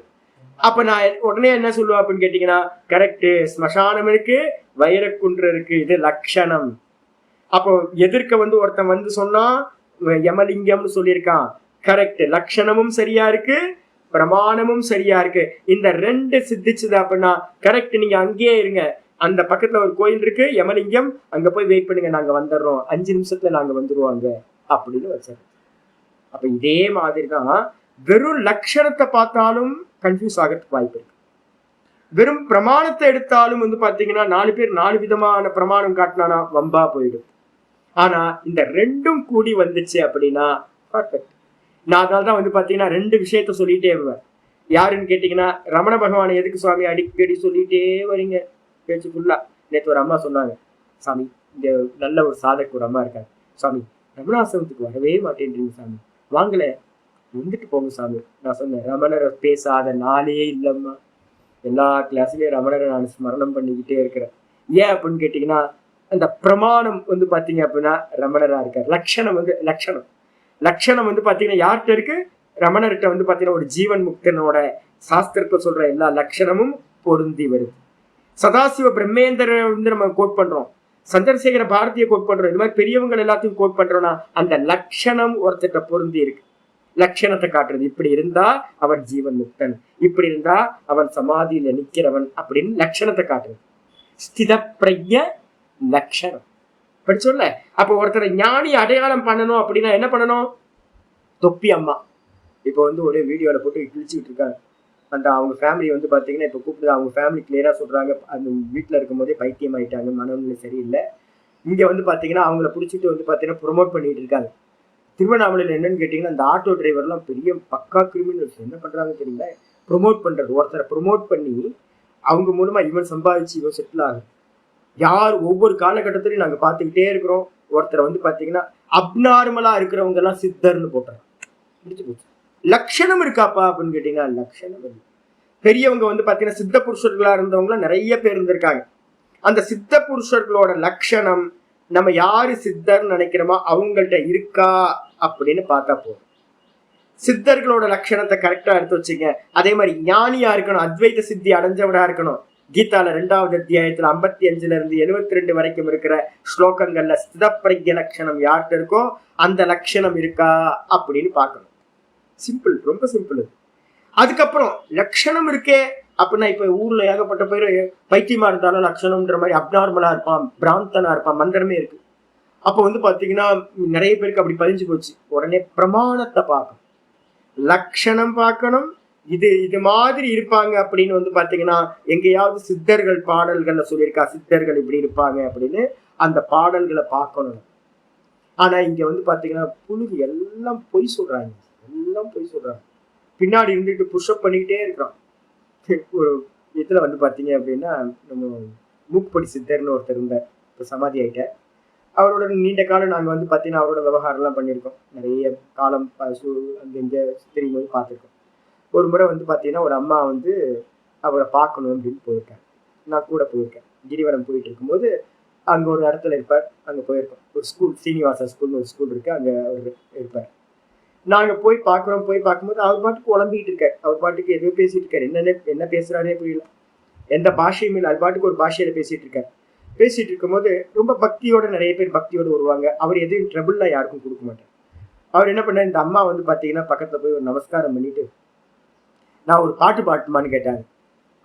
அப்ப நான் உடனே என்ன சொல்லுவேன் அப்படின்னு கேட்டீங்கன்னா கரெக்ட், ஸ்மசானம் இருக்கு, வைரக்குன்று இருக்கு, இது லட்சணம். அப்போ எதிர்க்க வந்து ஒருத்தன் வந்து சொன்னா யமலிங்கம்னு சொல்லியிருக்கான், கரெக்ட், லட்சணமும் சரியா இருக்கு, பிரமாணமும் சரியா இருக்கு, இந்த ரெண்டு சித்திச்சுது அப்படின்னா கரெக்ட், நீங்க அங்கேயே இருங்க, அந்த பக்கத்துல ஒரு கோயில் இருக்கு யமலிங்கம், அங்க போய் வெயிட் பண்ணுங்க, நாங்க வந்துடுறோம், 5 நிமிஷத்துல நாங்க வந்துருவாங்க அப்படின்னு வச்சாரு. அப்ப இதே மாதிரிதான் வெறும் லட்சணத்தை பார்த்தாலும் கன்ஃபியூஸ் ஆகிறதுக்கு வாய்ப்பு இருக்கு. வெறும் பிரமாணத்தை எடுத்தாலும் வந்து பாத்தீங்கன்னா 4 பேர் 4 விதமான பிரமாணம் காட்டினானா வம்பா போயிடும். ஆனா இந்த ரெண்டும் கூடி வந்துச்சு அப்படின்னா பர்ஃபெக்ட். நான் அதனால்தான் வந்து பாத்தீங்கன்னா 2 விஷயத்த சொல்லிட்டே வருவேன். யாருன்னு கேட்டீங்கன்னா, ரமண பகவானை எதுக்கு சுவாமி அடிக்கடி சொல்லிட்டே வரீங்க பேச்சு ஃபுல்லா? நேற்று ஒரு அம்மா சொன்னாங்க, சாமி இங்க நல்ல ஒரு சாதக்கு ஒரு அம்மா இருக்காங்க, சாமி ரமணாசிரமத்துக்கு வரவே மாட்டேன்றீங்க சாமி, வாங்கல வந்துட்டு போங்க சாமி. நான் சொன்னேன், ரமணரை பேசாத நாளே இல்லம்மா, எல்லா கிளாஸ்லயும் ரமணரை நான் ஸ்மரணம் பண்ணிக்கிட்டே இருக்கிறேன். ஏன் அப்படின்னு கேட்டீங்கன்னா, அந்த பிரமாணம் வந்து பாத்தீங்க அப்படின்னா ரமணரா இருக்காரு. லட்சணம் வந்து பாத்தீங்கன்னா யார்கிட்ட இருக்கு? ரமணர்கிட்ட வந்து பாத்தீங்கன்னா ஒரு ஜீவன் முக்தனோட சாஸ்திரத்தை சொல்ற எல்லா லட்சணமும் பொருந்தி வருது. சதாசிவ பிரம்மேந்திர வந்து நம்ம கோட் பண்றோம், சந்திரசேகர பாரதிய கோட் பண்றோம், இது மாதிரி பெரியவங்க எல்லாத்தையும் கோட் பண்றோம்னா அந்த லட்சணம் ஒருத்தட்ட பொருந்தி இருக்கு. லட்சணத்தை காட்டுறது, இப்படி இருந்தா அவன் ஜீவன் முக்தன், இப்படி இருந்தா அவன் சமாதியில நிக்கிறவன் அப்படின்னு லட்சணத்தை காட்டுறது. ஸ்தித பிரஜ்ஞ லட்சணம் படிச்சோம்ல. அப்ப ஒருத்தரை ஞானி அடையாளம் பண்ணணும் அப்படின்னா என்ன பண்ணணும்? தொப்பி அம்மா இப்போ வந்து ஒரு வீடியோல போட்டு கிழிச்சுக்கிட்டு இருக்காங்க. அந்த அவங்க ஃபேமிலி வந்து பாத்தீங்கன்னா இப்ப கூப்பிட்டு அவங்க ஃபேமிலி கிளியரா சொல்றாங்க, அந்த வீட்டுல இருக்கும் போதே பைத்தியம் ஆயிட்டாங்க, மனநிலை சரியில்லை. இங்க வந்து பாத்தீங்கன்னா அவங்கள பிடிச்சிட்டு வந்து பாத்தீங்கன்னா ப்ரொமோட் பண்ணிட்டு இருக்காங்க. திருவண்ணாமலையில் என்னன்னு கேட்டீங்கன்னா, அந்த ஆட்டோ டிரைவர்லாம் பெரிய பக்கா கிரிமினல்ஸ். என்ன பண்றாங்க தெரியல, ப்ரொமோட் பண்றது, ஒருத்தரை ப்ரொமோட் பண்ணி அவங்க மூலமா இவன் சம்பாதிச்சு இவன் செட்டில் ஆகும். யார் ஒவ்வொரு காலகட்டத்திலையும் நாங்க பார்த்துக்கிட்டே இருக்கிறோம். ஒருத்தரை வந்து பாத்தீங்கன்னா அப்நார்மலா இருக்கிறவங்க எல்லாம் சித்தர்னு போட்டாங்க. முடிச்சு போச்சு. லட்சணம் இருக்காப்பா அப்படின்னு கேட்டீங்கன்னா லட்சணம் இல்லை. பெரியவங்க வந்து பாத்தீங்கன்னா சித்த புருஷர்களா இருந்தவங்களாம் நிறைய பேர் இருந்திருக்காங்க. அந்த சித்த புருஷர்களோட லட்சணம் நம்ம யாரு சித்தர்னு நினைக்கிறோமோ அவங்கள்ட்ட இருக்கா அப்படின்னு பார்த்தா போதும். சித்தர்களோட லட்சணத்தை கரெக்டா எடுத்து வச்சுங்க. அதே மாதிரி ஞானியா இருக்கணும், அத்வைத சித்தி அடைஞ்சவரா இருக்கணும். கீதால 2வது அத்தியாயத்துல 55 இருந்து 72 வரைக்கும் இருக்கிற ஸ்லோகங்கள்ல ஸ்தித பிரஜ்ஞ லட்சணம் யார்கிட்ட இருக்கோ அந்த லட்சணம் இருக்கா அப்படின்னு பார்க்கணும். சிம்பிள், ரொம்ப சிம்பிள். அதுக்கப்புறம் லட்சணம் இருக்கே அப்படின்னா, இப்ப ஊர்ல ஏகப்பட்ட பேர் பைத்தியமா இருந்தாலும் லட்சணம்ன்ற மாதிரி அப்நார்மலா இருப்பான், பிராந்தனா இருப்பான், மந்திரமே இருக்கு. அப்ப வந்து பாத்தீங்கன்னா நிறைய பேருக்கு அப்படி பதிஞ்சு போச்சு. உடனே பிரமாணத்தை பார்க்கணும், லட்சணம் பார்க்கணும். இது மாதிரி இருப்பாங்க அப்படின்னு வந்து பாத்தீங்கன்னா எங்கேயாவது சித்தர்கள் பாடல்கள்ல சொல்லியிருக்கா சித்தர்கள் இப்படி இருப்பாங்க அப்படின்னு, அந்த பாடல்களை பார்க்கணும். ஆனா இங்க வந்து பாத்தீங்கன்னா புழுகு எல்லாம் பொய் சொல்றாங்க, எல்லாம் பொய் சொல்றாங்க. பின்னாடி இருந்துட்டு புஷ்அப் பண்ணிக்கிட்டே இருக்கிறான். ஒரு இதுல வந்து பாத்தீங்க அப்படின்னா, நம்ம மூக்குப்படி சித்தர்னு ஒருத்தர் இருந்தார், இப்போ சமாதி ஆயிட்ட. அவரோட நீண்ட காலம் நாங்க வந்து பாத்தீங்கன்னா அவரோட விவகாரம் எல்லாம் பண்ணியிருக்கோம். நிறைய காலம் அங்க இங்க தெரியும் போது பார்த்துருக்கோம். ஒரு முறை வந்து பாத்தீங்கன்னா ஒரு அம்மா வந்து அவரை பார்க்கணும் அப்படின்னு போயிருக்காங்க. நான் கூட போயிருக்கேன். கிரிவலம் போயிட்டு இருக்கும்போது அங்க ஒரு இடத்துல இருப்பார். அங்க போயிருக்கோம். ஒரு ஸ்கூல், சீனிவாசா ஸ்கூல்னு ஒரு ஸ்கூல் இருக்கு, அங்க அவர் இருப்பார். நாங்க போய் பாக்குறோம். போய் பார்க்கும்போது அவர் பாட்டுக்கு குழம்பிட்டு இருக்காரு. அவர் பாட்டுக்கு எதுவும் பேசிட்டு இருக்காரு. என்ன பேசுறாரே புரியல, எந்த பாஷையும் இல்லை. அது பாட்டுக்கு ஒரு பாஷையில பேசிட்டு இருக்காரு. பேசிட்டு இருக்கும்போது ரொம்ப பக்தியோட, நிறைய பேர் பக்தியோட வருவாங்க. அவர் எதுவும் ட்ரபிள்லாம் யாருக்கும் கொடுக்க மாட்டார். அவர் என்ன பண்ணார், இந்த அம்மா வந்து பாத்தீங்கன்னா பக்கத்துல போய் ஒரு நமஸ்காரம் பண்ணிட்டு, நான் ஒரு பாட்டு பாட்டுமான்னு கேட்டாங்க.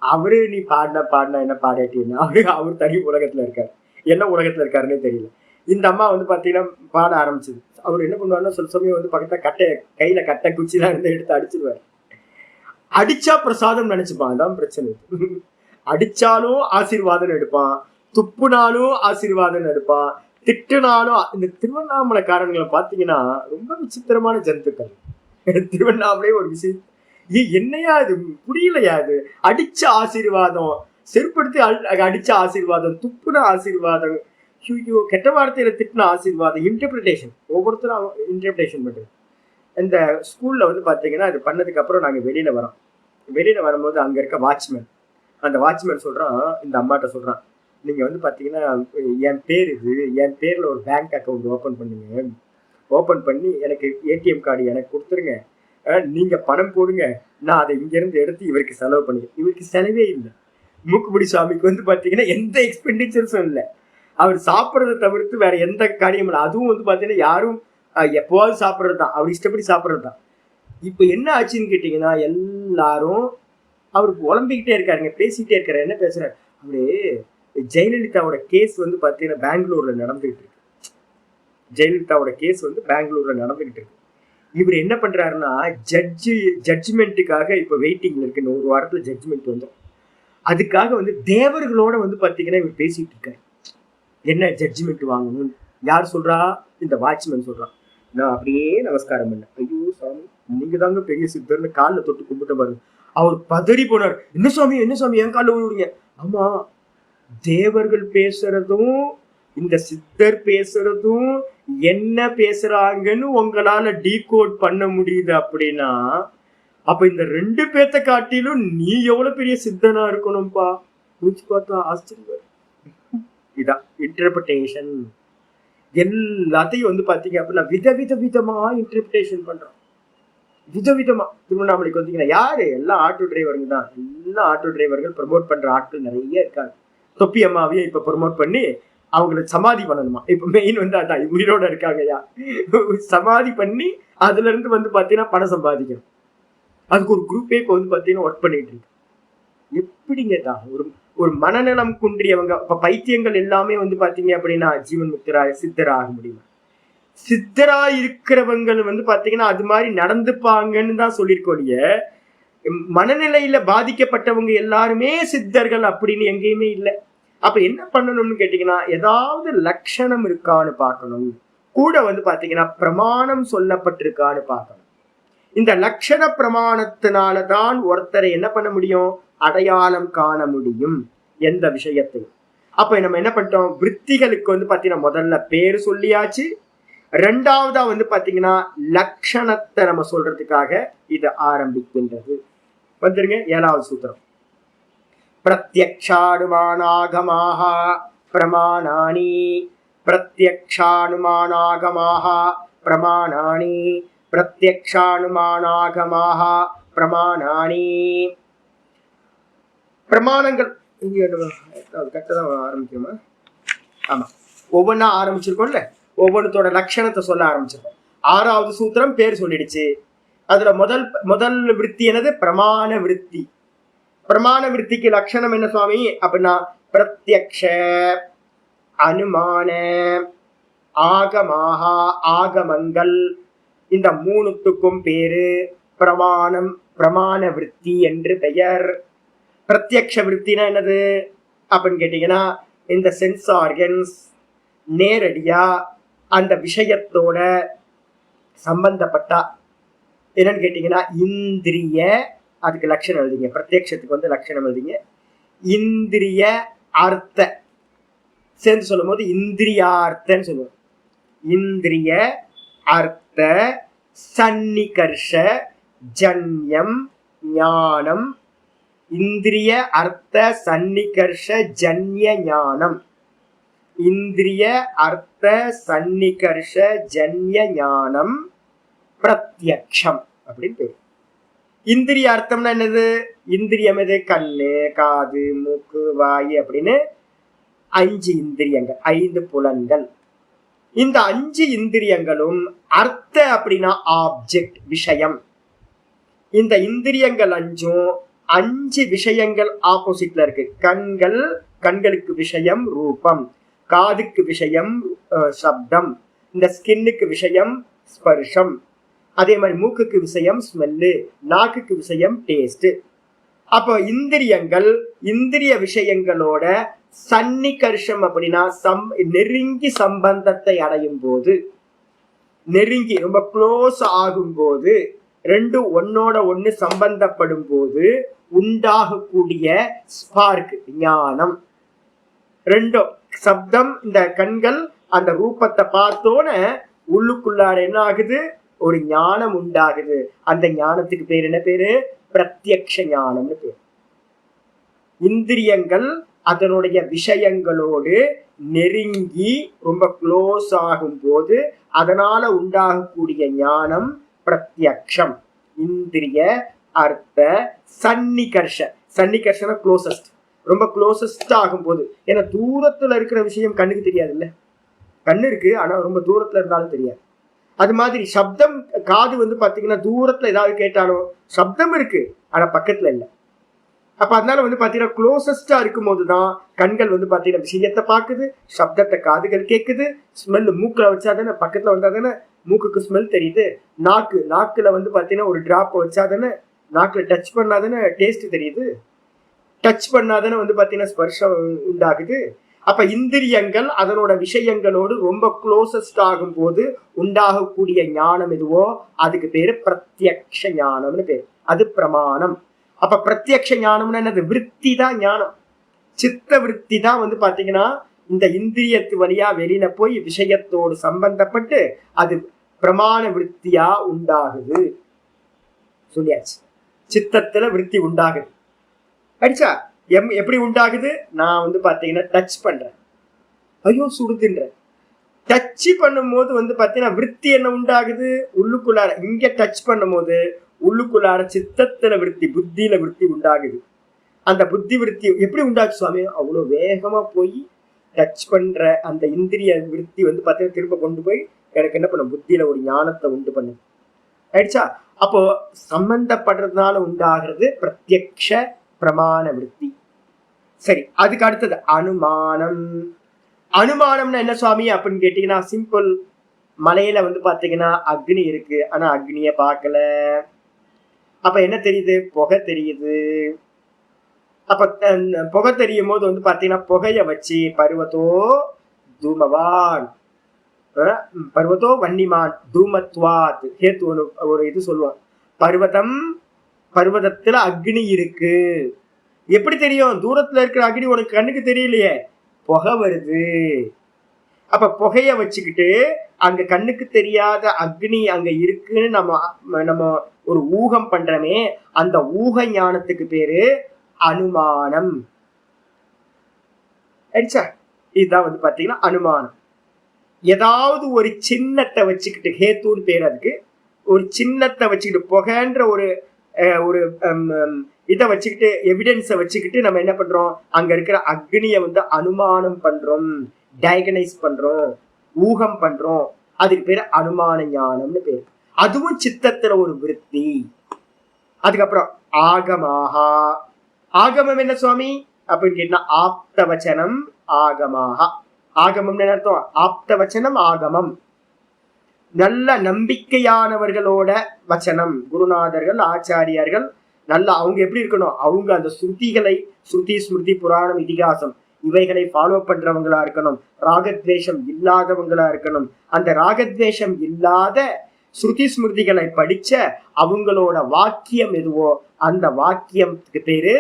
அவரு நீ பாடினா என்ன, பாடாட்டின்னா அவர் தனி உலகத்துல இருக்காரு, என்ன உலகத்துல இருக்காருன்னே தெரியல. இந்த அம்மா வந்து பாத்தீங்கன்னா பாட ஆரம்பிச்சது. அவர் என்ன பண்ணுவாருன்னா சில சமயம் வந்து பக்கத்துல கையில கட்டை குச்சிலாம் இருந்து எடுத்து அடிச்சிருவாரு. அடிச்சா பிரசாதம் நினைச்சுப்பான், அதான் பிரச்சனை. அடிச்சாலும் ஆசீர்வாதம் எடுப்பான், துப்புனாலும் ஆசீர்வாதம் எடுப்பான், திட்டுனாலும். இந்த திருவண்ணாமலைக்காரங்களை பாத்தீங்கன்னா ரொம்ப விசித்திரமான ஜந்துக்கள். திருவண்ணாமலை ஒரு விஷயம், என்னையா இது புரியலையா, இது அடிச்ச ஆசீர்வாதம், செருப்படுத்தி அடிச்ச ஆசீர்வாதம், துப்புன ஆசீர்வாதம், கெட்ட வார்த்தையில திட்டின ஆசீர்வாதம், இன்டர்பிரிட்டேஷன், ஒவ்வொருத்தரும் இன்டர்பிரிட்டேஷன் பண்றது. இந்த ஸ்கூல்ல வந்து பாத்தீங்கன்னா இது பண்ணதுக்கு அப்புறம் நாங்க வெளியில வரோம். வெளியில வரும்போது அங்க இருக்க வாட்ச்மேன், அந்த வாட்ச்மேன் சொல்றான், இந்த அம்மாட்ட சொல்றான், நீங்க வந்து பாத்தீங்கன்னா என் பேர் இது, என் பேர்ல ஒரு பேங்க் அக்கௌண்ட் ஓபன் பண்ணுங்க, ஓபன் பண்ணி எனக்கு ஏடிஎம் கார்டு எனக்கு கொடுத்துருங்க, நீங்க பணம் போடுங்க, நான் அதை இங்க இருந்து எடுத்து இவருக்கு செலவு பண்ணி. இவருக்கு செலவே இல்லை. மூக்குப்பிடி சுவாமிக்கு வந்து பாத்தீங்கன்னா எந்த எக்ஸ்பெண்டிச்சர்ஸும் இல்லை. அவர் சாப்பிட்றதை தவிர்த்து வேற எந்த காரியமும் இல்லை. அதுவும் வந்து பாத்தீங்கன்னா யாரும் எப்போவாவது சாப்பிட்றது தான், அவர் இஷ்டப்படி சாப்பிட்றது தான். இப்ப என்ன ஆச்சுன்னு கேட்டீங்கன்னா, எல்லாரும் அவருக்கு உழம்பிக்கிட்டே இருக்காருங்க, பேசிக்கிட்டே இருக்காரு. என்ன பேசுறாரு? அவரு ஜெயலலிதாவோட கேஸ் வந்து பாத்தீங்கன்னா பெங்களூர்ல நடந்துகிட்டு இருக்கு. ஜெயலலிதாவோட கேஸ் வந்து பெங்களூர்ல நடந்துகிட்டு இருக்கு. இவர் என்ன பண்றாருன்னா, ஜட்ஜ்மெண்ட்டுக்காக இப்ப வெயிட்டிங்ல இருக்கு. இன்னும் 1 வாரத்துல ஜட்ஜ்மெண்ட் வந்துடும். அதுக்காக வந்து தேவர்களோட வந்து பாத்தீங்கன்னா இவர் பேசிட்டு இருக்காரு. என்ன ஜட்ஜ்மெண்ட் வாங்கணும்? யார் சொல்றா? இந்த வாட்ச்மேன் சொல்றான். நான் அப்படியே நமஸ்காரம் பண்ணேன். ஐயோ சாமி, நீங்க தாங்க பெரிய சித்தர்னு காலில் தொட்டு கும்பிட்ட பாருங்க. அவர் பதறி போனார். என்ன சாமி, என்ன சாமி என் காலில் விழுவுறீங்க? ஆமா, தேவர்கள் பேசுறதும் இந்த சித்தர் பேசுறதும் என்ன பேசுறாங்கன்னு உங்களால டீகோட் பண்ண முடியுது அப்படின்னா, அப்ப இந்த 2 பேத்த காட்டிலும் நீ எவ்வளவு பெரிய சித்தனா இருக்கணும்பா. யோசிச்சு பார்த்தா ஆச்சரியம். இதான் இன்டர்பிரேஷன். எல்லாத்தையும் வந்து பாத்தீங்க அப்படின்னா விதவிதமா இன்டர்பிரேஷன் பண்றோம். விதவிதமா. திருவண்ணாமலைக்கு வந்தீங்கன்னா யாரு? எல்லாம் ஆட்டோ டிரைவருங்க தான். எல்லாம் ஆட்டோ டிரைவர்கள். ப்ரமோட் பண்ற ஆட்கள் நிறைய இருக்காங்க. தொப்பி அம்மாவையும் இப்ப ப்ரமோட் பண்ணி அவங்களை சமாதி பண்ணணுமா. இப்ப மெயின் வந்து அதான், உயிரோட இருக்காங்கயா, சமாதி பண்ணி அதுல இருந்து வந்து பாத்தீங்கன்னா பணம் சம்பாதிக்கணும். அதுக்கு ஒரு குரூப்பே இப்ப வந்து பாத்தீங்கன்னா ஒர்க் பண்ணிட்டு இருக்கு. எப்படிங்க தான் ஒரு மனநலம் குன்றியவங்க, இப்ப பைத்தியங்கள் எல்லாமே வந்து பாத்தீங்க அப்படின்னா ஜீவன் முக்தரா சித்தரா ஆக முடியுமா? சித்தரா இருக்கிறவங்க வந்து பாத்தீங்கன்னா அது மாதிரி நடந்துப்பாங்கன்னு தான் சொல்லியிருக்கோம். மனநிலையில பாதிக்கப்பட்டவங்க எல்லாருமே சித்தர்கள் அப்படின்னு எங்கேயுமே இல்லை. அப்ப என்ன பண்ணணும்னு கேட்டீங்கன்னா, ஏதாவது லட்சணம் இருக்கான்னு பார்க்கணும். கூட வந்து பாத்தீங்கன்னா பிரமாணம் சொல்லப்பட்டிருக்கான்னு பார்க்கணும். இந்த லட்சண பிரமாணத்தினாலதான் ஒருத்தரை என்ன பண்ண முடியும்? அடையாளம் காண முடியும் எந்த விஷயத்தையும். அப்ப நம்ம என்ன பண்ணிட்டோம்? விற்த்திகளுக்கு வந்து பாத்தீங்கன்னா முதல்ல பேரு சொல்லியாச்சு. 2வதா வந்து பாத்தீங்கன்னா லட்சணத்தை நம்ம சொல்றதுக்காக இது ஆரம்பிக்கின்றது. வந்துருங்க 7வது சூத்திரம். பிரத்யக்ஷானுமானாகமாக பிரமாணானி. பிரத்யக்ஷானுமானாகமாக பிரமாணானி. பிரத்யக்ஷானுமானாகமாக பிரமாணானி. பிரமாணங்கள் கரெக்டாக ஆரம்பிக்கணுமா? ஆமா, ஒவ்வொன்றா ஆரம்பிச்சிருக்கோம்ல. ஒவ்வொன்றத்தோட லட்சணத்தை சொல்ல ஆரம்பிச்சிருக்கோம். 6வது சூத்திரம் பேர் சொல்லிடுச்சு. அதுல முதல் விருத்தி என்னது? பிரமாண விருத்தி. பிரமாண விருத்திக்கு லட்சணம் என்ன சுவாமி அப்படின்னா, பிரத்யக்ஷ, அனுமான, ஆகமாக, ஆகமங்கள், இந்த 3த்துக்கும் பேரு பிரமாணம், பிரமாண விருத்தி என்று பெயர். பிரத்யக்ஷ விருத்தினா என்னது அப்படின்னு கேட்டீங்கன்னா, இந்த சென்ஸ் ஆர்கன்ஸ் நேரடியா அந்த விஷயத்தோட சம்பந்தப்பட்டா என்னன்னு கேட்டீங்கன்னா இந்திரிய, அதுக்கு லட்சணம் எழுதிங்க. பிரத்யக்ஷத்துக்கு வந்து லட்சணம் எழுதிங்க. இந்திரிய அர்த்த சேர்ந்து சொல்லும் போது இந்திரியார்த்தன்னு சொல்லுவோம். இந்திரிய அர்த்த சன்னிகர்ஷ ஜன்யம் ஞானம். இந்திரிய அர்த்த சன்னிகர்ஷ ஜன்ய ஞானம். இந்திரிய அர்த்த சன்னிகர்ஷ ஜன்ய ஞானம் பிரத்யக்ஷம் அப்படின்னு பேரு. இந்திரிய அர்த்தம்னா என்னது? இந்திரியம் எது? கண்ணு, காது, மூக்கு, வாயு அப்படின்னு 5 இந்திரியங்கள், 5 புலன்கள். இந்த 5 இந்திரியங்களும் அர்த்த அப்படின்னா ஆப்ஜெக்ட், விஷயம். இந்த இந்திரியங்கள் 5ம் 5 விஷயங்கள் ஆப்போசிட்ல இருக்கு. கண்கள், கண்களுக்கு விஷயம் ரூபம். காதுக்கு விஷயம் சப்தம். இந்த ஸ்கின்னுக்கு விஷயம் ஸ்பர்ஷம். அதே மாதிரி மூக்குக்கு விஷயம் ஸ்மெல்லு. நாக்குக்கு விஷயம் டேஸ்ட். அப்போ இந்திரியங்கள் இந்திரிய விஷயங்களோட சன்னிகர்ஷம் அப்படின்னா நெருங்கி சம்பந்தத்தை அடையும் போது, நெருங்கி ரொம்ப க்ளோஸ் ஆகும் போது, 2 ஒன்னோட ஒண்ணு சம்பந்தப்படும் போது உண்டாகக்கூடிய ஸ்பார்க் ஞானம். 2 சப்தம், இந்த கண்கள் அந்த ரூபத்தை பார்த்தோன உள்ளுக்குள்ளார என்ன ஆகுது? ஒரு ஞானம் உண்டாகுது. அந்த ஞானத்துக்கு பேர் என்ன பேரு? பிரத்யக்ஷ ஞானம்னு பேர். இந்திரியங்கள் அதனுடைய விஷயங்களோடு நெருங்கி ரொம்ப க்ளோஸ் ஆகும் போது அதனால உண்டாகக்கூடிய ஞானம் பிரத்யக்ஷம். இந்திரிய அர்த்த சன்னிகர்ஷ. சன்னிகர்ஷன க்ளோசஸ்ட், ரொம்ப க்ளோசஸ்ட் ஆகும் போது. ஏன்னா தூரத்துல இருக்கிற விஷயம் கண்ணுக்கு தெரியாது இல்ல. கண்ணு இருக்கு, ஆனா ரொம்ப தூரத்துல இருந்தாலும் தெரியாது. அது மாதிரி சப்தம், காது வந்து பாத்தீங்கன்னா தூரத்துல ஏதாவது கேட்டாலும் சப்தம் இருக்கு, ஆனா பக்கத்துல இல்லை. அப்ப அதனால வந்து பாத்தீங்கன்னா க்ளோசஸ்டா இருக்கும் போதுதான் கண்கள் வந்து பாத்தீங்கன்னா விஷயத்தை பாக்குது, சப்தத்தை காதுகள் கேட்குது, ஸ்மெல் மூக்குல வச்சாதானே, பக்கத்துல வந்தாதானே மூக்குக்கு ஸ்மெல் தெரியுது. நாக்குல வந்து பாத்தீங்கன்னா ஒரு டிராப் வச்சாதானே, நாக்குல டச் பண்ணாதானே டேஸ்ட் தெரியுது, டச் பண்ணாதானே வந்து பாத்தீங்கன்னா ஸ்பர்ஷம் உண்டாகுது. அப்ப இந்திரியங்கள் அதனோட விஷயங்களோடு ரொம்ப க்ளோசஸ்ட் ஆகும் போது உண்டாகக்கூடிய ஞானம் எதுவோ அதுக்கு பேரு பிரத்யக்ஷ ஞானம்னு பேரு. அது பிரமாணம். அப்ப பிரத்யக்ஷ ஞானம்னு என்னது? விற்பி தான் ஞானம். சித்த விற்பி தான் வந்து பாத்தீங்கன்னா இந்த இந்திரியத்து வழியா வெளியில போய் விஷயத்தோடு சம்பந்தப்பட்டு அது பிரமாண விற்த்தியா உண்டாகுது. சொல்லியாச்சு. சித்தத்துல விற்பி உண்டாகுது. அடிச்சா எப்படி உண்டாகுது? நான் வந்து பாத்தீங்கன்னா டச் பண்றேன், ஐயோ சுடுதுன்றேன். டச் பண்ணும் போது வந்து பாத்தீங்கன்னா விற்பி என்ன உண்டாகுது? உள்ளுக்குள்ளார இங்க டச் பண்ணும் போது உள்ளுக்குள்ளார சித்தத்துல விற்பி, புத்தியில விற்பி உண்டாகுது. அந்த புத்தி விற்பி எப்படி உண்டாச்சு சுவாமி? அவ்வளவு வேகமா போய் டச் பண்ற அந்த இந்திரிய விற்பி வந்து பாத்தீங்கன்னா திரும்ப கொண்டு போய் எனக்கு என்ன பண்ணும்? புத்தியில ஒரு ஞானத்தை உண்டு பண்ணு. ஆயிடுச்சா? அப்போ சம்பந்தப்படுறதுனால உண்டாகிறது பிரத்யக்ஷ பிரமாண விற்பி. சரி, அதுக்கு அடுத்தது அனுமானம். அனுமானம்னா என்ன சுவாமி அப்படின்னு கேட்டீங்கன்னா சிம்பிள். மலையில வந்து பாத்தீங்கன்னா அக்னி இருக்கு, ஆனா அக்னிய பார்க்கல. அப்ப என்ன தெரியுது? புகை தெரியுது. அப்ப புகை தெரியும் போது வந்து பாத்தீங்கன்னா புகைய வச்சு பருவத்தோ தூமவான், பர்வதோ வன்னிமான் தூமத்வாத் ஹேத்து ஒரு இது சொல்லுவான். பர்வதத்துல அக்னி இருக்கு. எப்படி தெரியும்? தூரத்துல இருக்கிற அக்னி உனக்கு கண்ணுக்கு தெரியலையே, புகை வருது. அப்ப புகைய வச்சுக்கிட்டு அங்க கண்ணுக்கு தெரியாத அக்னி அங்க இருக்குன்னு நம்ம ஒரு ஊகம் பண்றமே, அந்த ஊக ஞானத்துக்கு பேரு அனுமானம். இதுதான் வந்து பாத்தீங்கன்னா அனுமானம். ஏதாவது ஒரு சின்னத்தை வச்சுக்கிட்டு, ஹேத்துன்னு பேர் அதுக்கு, ஒரு சின்னத்தை வச்சுக்கிட்டு புகைன்ற ஒரு இதை வச்சுக்கிட்டு எவிடன்ஸை வச்சுக்கிட்டு நம்ம என்ன பண்றோம்? அங்க இருக்கிற அக்னியை வந்து அனுமானம் பண்றோம், டயகனைஸ் பண்றோம், ஊகம் பண்றோம். அதுக்கு பேரு அனுமான ஞானம்னு பேரு. அதுவும் சித்தத்துல ஒரு விருத்தி. அதுக்கப்புறம் ஆகமாகா. ஆகமம் என்ன சுவாமி அப்படின்னு கேட்டா ஆப்த வச்சனம் ஆகமாக. ஆகமம்னு அர்த்தம் ஆப்த வச்சனம் ஆகமம். நல்ல நம்பிக்கையானவர்களோட வச்சனம், குருநாதர்கள் ஆச்சாரியர்கள் நல்ல அவங்க எப்படி இருக்கணும்? அவங்க அந்த ஸ்ருதிகளை, ஸ்ருதி ஸ்மிருதி புராணம் இதிகாசம் இவைகளை ஃபாலோ பண்றவங்களா இருக்கணும். ராகத்வேஷம் இல்லாதவங்களா இருக்கணும். அந்த ராகத்வேஷம் இல்லாத ஸ்ருதி ஸ்மிருதிகளை படிச்ச அவங்களோட வாக்கியம் எதுவோ அந்த வாக்கியத்துக்கு பேரு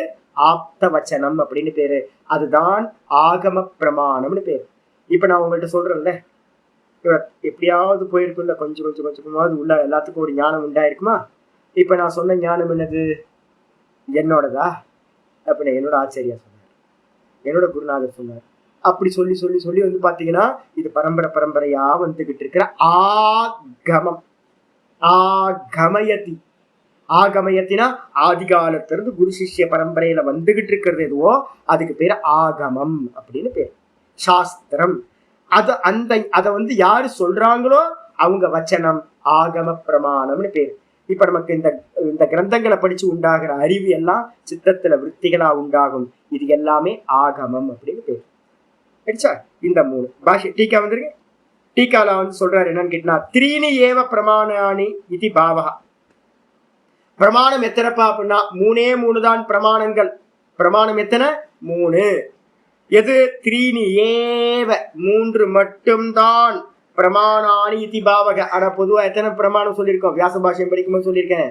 ஆப்த வச்சனம் அப்படின்னு பேரு. அதுதான் ஆகம பிரமாணம்னு பேரு. இப்ப நான் உங்கள்கிட்ட சொல்றேன்ல, எப்படியாவது போயிருக்குல்ல, கொஞ்சம் கொஞ்சம் கொஞ்சமாவது உள்ள எல்லாத்துக்கும் ஒரு ஞானம் உண்டாயிருக்குமா? இப்ப நான் சொன்ன ஞானம் என்னது? என்னோடதா? அப்படின்னு என்னோட ஆச்சரியா சொன்னார், என்னோட குருநாதர் சொன்னார். அப்படி சொல்லி சொல்லி சொல்லி வந்து பாத்தீங்கன்னா இது பரம்பரை பரம்பரையா வந்துகிட்டு இருக்கிற ஆகமம். ஆகமயதி. ஆகமயத்தினா ஆதி காலத்திலிருந்து குரு சிஷ்ய பரம்பரையில வந்துகிட்டு இருக்கிறது எதுவோ அதுக்கு பேரு ஆகமம் அப்படின்னு பேரு. சாஸ்திரம். அத வந்து யாரு சொல்றாங்களோ அவங்க வச்சனம் ஆகம பிரமாணம்னு பேரு. இப்ப நமக்கு இந்த கிரந்தங்களை படிச்சு உண்டாகிற அறிவு எல்லாம் சித்தத்துல விற்த்திகளா உண்டாகும். இது எல்லாமே ஆகமம் அப்படின்னு பேரு. இந்த 3 பாஷை டீக்கா வந்துருக்கு. டீக்கால வந்து சொல்றாரு என்னன்னு கேட்டா த்ரீணி ஏவ பிரமாணானி இது பாவகா. பிரமாணம் எத்தனைப்பா அப்படின்னா 3 தான் பிரமாணங்கள். பிரமாணம் எத்தனை? 3. எது? த்ரீணி ஏவ 3 மட்டும்தான் பிரமாணானி இது பாவக. ஆனா பொதுவா எத்தனை பிரமாணம் சொல்லியிருக்கோம்? வியாச பாஷ்யம் படிக்கும்போது சொல்லியிருக்கேன்.